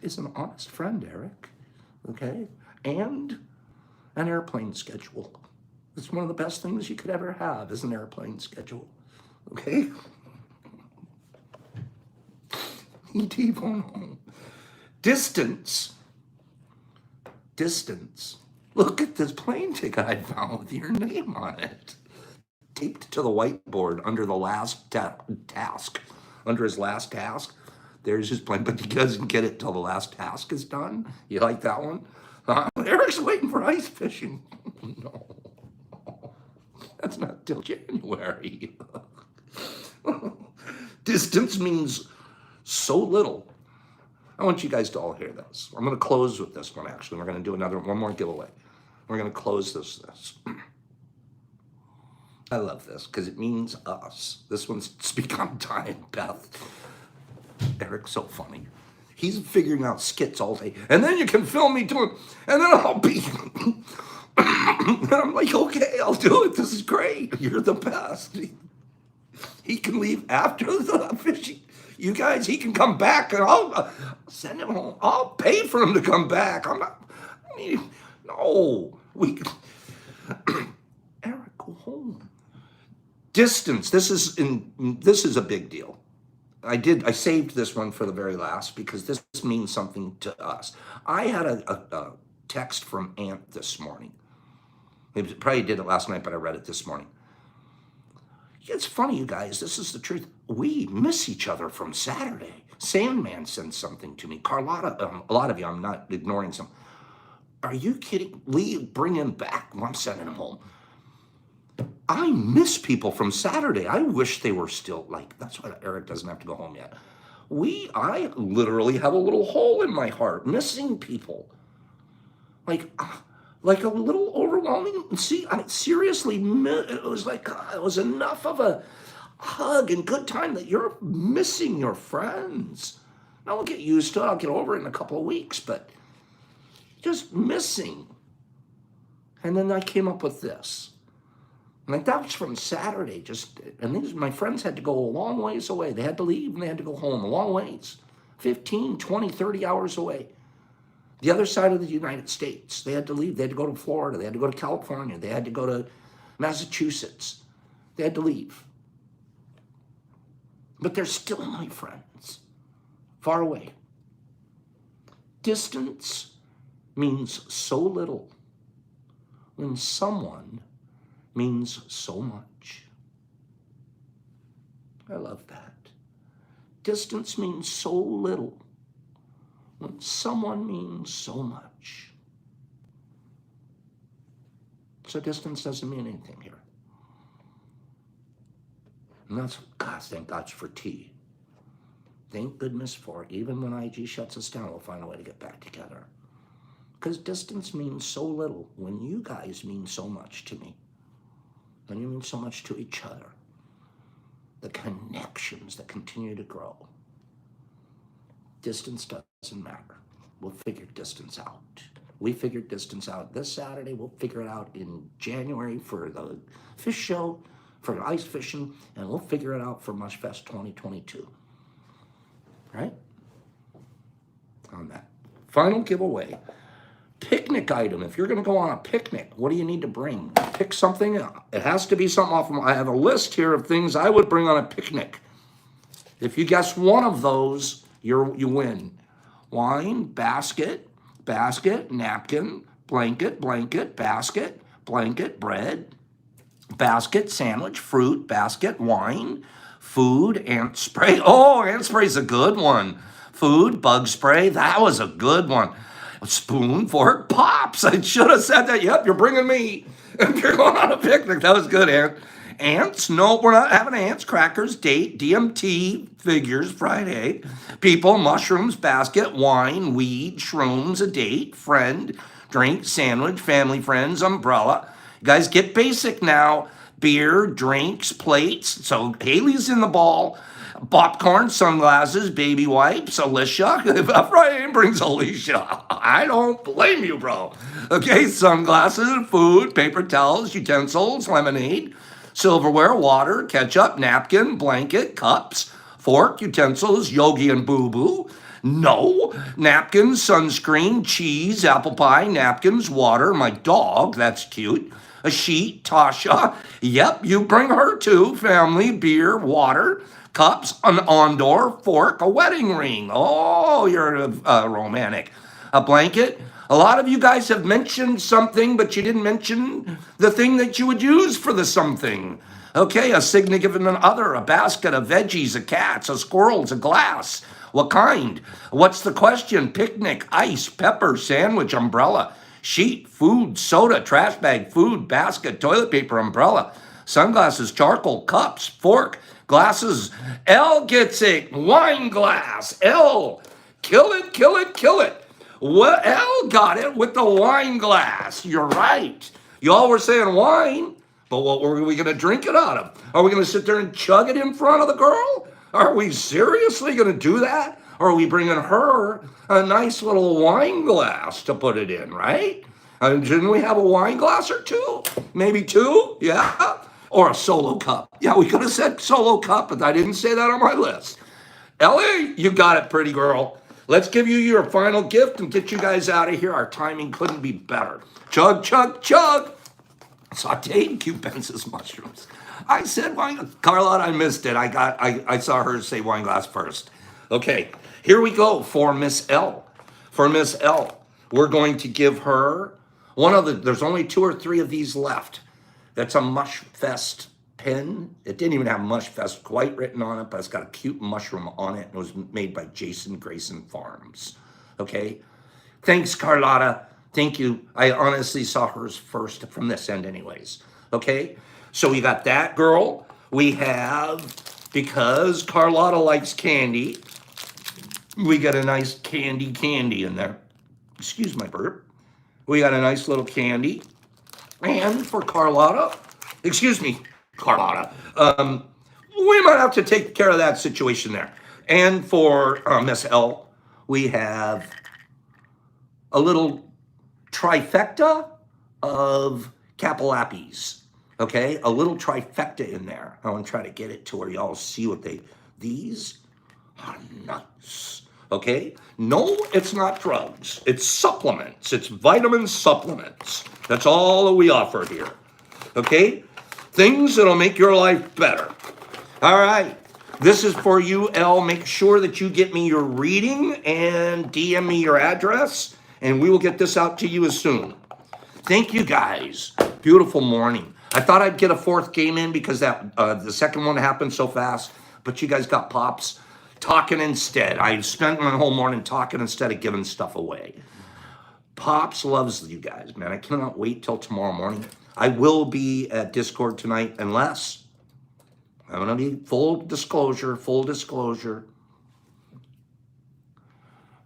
is an honest friend, Eric. Okay? And an airplane schedule. It's one of the best things you could ever have is an airplane schedule. Okay? E.T. phone home. Distance. Look at this plane ticket I found with your name on it. Taped to the whiteboard under the last task. Under his last task, there's his plane, but he doesn't get it till the last task is done. You like that one? Eric's waiting for ice fishing. No. That's not till January. Distance means so little. I want you guys to all hear this. I'm going to close with this one, actually. We're going to do one more giveaway. We're going to close this. I love this because it means us. This one's Speak on Time, Beth. Eric's so funny. He's figuring out skits all day. And then you can film me doing, and then I'll be, and I'm like, okay, I'll do it. This is great. You're the best. He can leave after the fishing. You guys, he can come back and I'll send him home. I'll pay for him to come back. No. Eric, go home. Distance. This is a big deal. I saved this one for the very last because this means something to us. I had a text from Aunt this morning. Maybe probably did it last night, but I read it this morning. It's funny, you guys. This is the truth. We miss each other from Saturday. Sandman sent something to me. Carlotta, a lot of you, I'm not ignoring some. Are you kidding? We bring him back. Well, I'm sending him home. I miss people from Saturday. I wish they were still like, that's why Eric doesn't have to go home yet. I literally have a little hole in my heart, missing people. Like a little overwhelming. See, I seriously, it was like, it was enough of a hug and good time that you're missing your friends. Now we'll get used to it. I'll get over it in a couple of weeks, but just missing. And then I came up with this. Like that was from Saturday, and my friends had to go a long ways away. They had to leave and they had to go home a long ways, 15, 20, 30 hours away. The other side of the United States, they had to leave. They had to go to Florida. They had to go to California. They had to go to Massachusetts. They had to leave. But they're still my friends, far away. Distance means so little when someone means so much. I love that. Distance means so little when someone means so much. So distance doesn't mean anything here. And that's, God, thank God for tea. Thank goodness for it. Even when IG shuts us down, we'll find a way to get back together. Because distance means so little when you guys mean so much to me. When you mean so much to each other. The connections that continue to grow. Distance doesn't matter. We'll figure distance out. We figured distance out this Saturday. We'll figure it out in January for the fish show, for ice fishing, and we'll figure it out for Mushfest 2022. Right? On that. Final giveaway. Picnic item. If you're going to go on a picnic, what do you need to bring? Pick something. It has to be something off of, I have a list here of things I would bring on a picnic. If you guess one of those, you win. Wine, basket, napkin, blanket, basket, blanket, bread, basket, sandwich, fruit, basket, wine, food, ant spray. Oh, ant spray's a good one. Food, bug spray, that was a good one. Spoon, fork, pops. I should have said that. Yep, you're bringing me. If you're going on a picnic, that was good, Ant. Ants? No, we're not having ants. Crackers, date, DMT, figures, fried egg, people, mushrooms, basket, wine, weed, shrooms, a date, friend, drink, sandwich, family, friends, umbrella. You guys get basic now. Beer, drinks, plates. So Haley's in the ball. Popcorn, sunglasses, baby wipes, Alicia. If Brian brings Alicia, I don't blame you, bro. Okay, sunglasses, food, paper towels, utensils, lemonade, silverware, water, ketchup, napkin, blanket, cups, fork, utensils, Yogi and Boo Boo. No, napkins, sunscreen, cheese, apple pie, napkins, water, my dog, that's cute. A sheet, Tasha. Yep, you bring her too. Family, beer, water, cups, an on-door, fork, a wedding ring. Oh, you're romantic. A blanket. A lot of you guys have mentioned something, but you didn't mention the thing that you would use for the something. Okay, a significant other, a basket, of veggies, a cats, a squirrels, a glass. What kind? What's the question? Picnic, ice, pepper, sandwich, umbrella, sheet, food, soda, trash bag, food, basket, toilet paper, umbrella, sunglasses, charcoal, cups, fork, glasses. L gets it. Wine glass. L. Kill it, kill it, kill it. Well, L got it with the wine glass. You're right. Y'all were saying wine, but what were we going to drink it out of? Are we going to sit there and chug it in front of the girl? Are we seriously going to do that? Or are we bringing her a nice little wine glass to put it in, right? Shouldn't we have a wine glass or two? Maybe two? Yeah. Or a solo cup. Yeah, we could have said solo cup, but I didn't say that on my list. Ellie, you got it, pretty girl. Let's give you your final gift and get you guys out of here. Our timing couldn't be better. Chug, chug, chug. Sauteed cubensis mushrooms. I said wine. Carlotta, I missed it. I saw her say wine glass first. Okay, here we go for Miss L. For Miss L, we're going to give her There's only 2 or 3 of these left. That's a Mush Fest pen. It didn't even have Mush Fest quite written on it, but it's got a cute mushroom on it. And it was made by Jason Grayson Farms. Okay? Thanks, Carlotta. Thank you. I honestly saw hers first from this end anyways. Okay? So we got that girl. We have, because Carlotta likes candy, we got a nice candy in there. Excuse my burp. We got a nice little candy. And for Carlotta, we might have to take care of that situation there. And for Miss L, we have a little trifecta of Capilappies. Okay, a little trifecta in there. I want to try to get it to where y'all see what these are nice. Okay, no, it's not drugs. It's supplements. It's vitamin supplements. That's all that we offer here. Okay, things that'll make your life better. All right, this is for you, L. Make sure that you get me your reading and DM me your address, and we will get this out to you as soon. Thank you, guys. Beautiful morning. I thought I'd get a 4th game in because the second one happened so fast, but you guys got Pops talking instead. I spent my whole morning talking instead of giving stuff away. Pops loves you guys, man. I cannot wait till tomorrow morning. I will be at Discord tonight unless, I'm going to be full disclosure,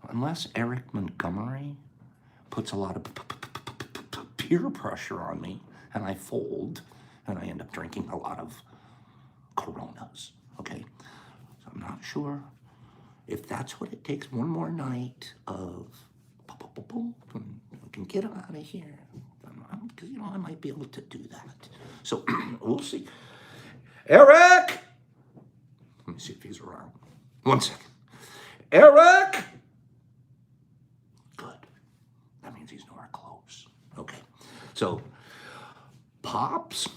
unless Eric Montgomery puts a lot of peer pressure on me, and I fold, and I end up drinking a lot of Coronas, okay? So I'm not sure if that's what it takes. One more night of we can get him out of here. Because, I might be able to do that. So we'll see. Eric! Let me see if he's around. 1 second. Eric! Good. That means he's nowhere close. Okay. So, Pops,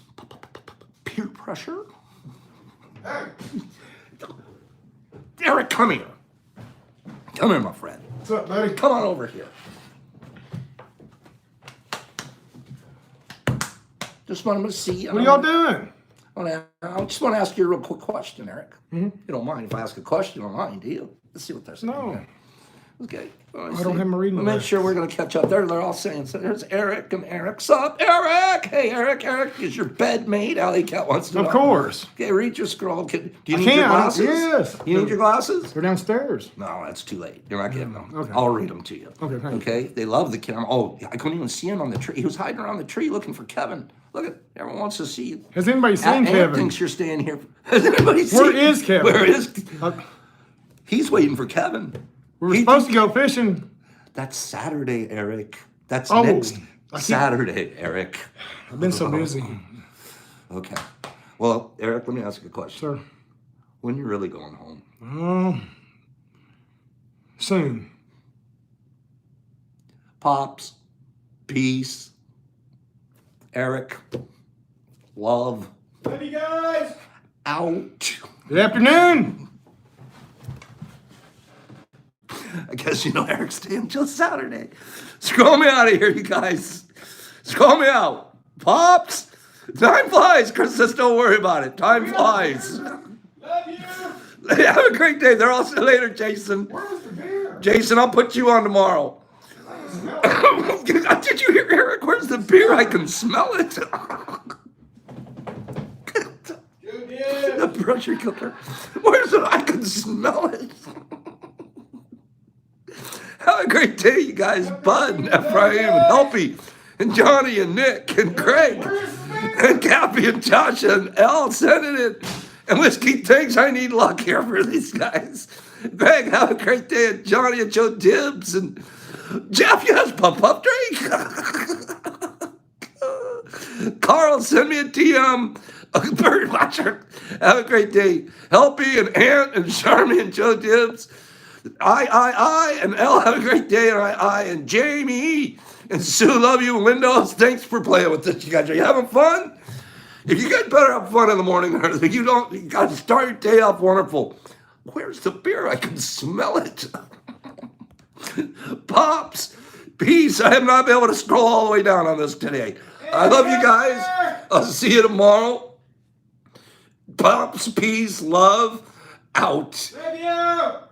peer pressure. Hey, Eric, come here. Come here, my friend. what's up, buddy? Come on over here. Just wanted to see. What are y'all doing? I just want to ask you a real quick question, Eric. Mm-hmm. You don't mind if I ask a question online, do you? Let's see what they're saying. No. Here. Okay. I don't have my reading Make list. sure we're going to catch up. They're all saying, so there's Eric and Eric's up. Eric! Hey, Eric is your bed mate. Alley Cat wants to know. Of course. Okay, read your scroll. Do you I need your can't. glasses? Yes. You need your glasses? They're downstairs. No, that's too late. You're not getting them. Okay. I'll read them to you. Okay, thanks. Okay? They love the camera. Oh, I couldn't even see him on the tree. He was hiding around the tree looking for Kevin. Look at, everyone wants to see you. Has anybody seen Aunt Kevin? thinks you're staying here. Has anybody seen? Where is Kevin? Where is? He's waiting for Kevin. We were supposed to go fishing. That's Saturday, Eric. That's Oh, next Saturday, Eric. I've been so busy. Okay. Well, Eric, let me ask you a question. Sir. When you really going home? Soon. Pops, peace. Eric, love. Love you guys. Out. Good afternoon. I guess Eric's staying until Saturday. Scroll me out of here, you guys. Scroll me out. Pops, time flies. Chris says, don't worry about it. Time flies. Love you. Have a great day. They're all see you later, Jason. Where's the beer? Jason, I'll put you on tomorrow. Did you hear Eric? Where's the beer? I can smell it. The pressure cooker. Where's it? I can smell it. Have a great day, you guys. Bud and Ephraim and Helpy and Johnny and Nick and Greg and Cappy and Tasha and Elle sending it. And Whiskey Tanks, I need luck here for these guys. Greg, have a great day. And Johnny and Joe Dibbs and Jeff, yes, Puff Drake. Carl, send me a TM. Bird Watcher, have a great day. Helpy and Ant and Charmy and Joe Dibbs. I, and Elle, have a great day. And I, and Jamie and Sue, love you. Windows, thanks for playing with this. You guys, are you having fun? If you get better have fun in the morning, or you got to start your day off wonderful. Where's the beer? I can smell it. Pops, Peace. I have not been able to scroll all the way down on this today. I love you guys. I'll see you tomorrow. Pops, peace, love, out. Love you.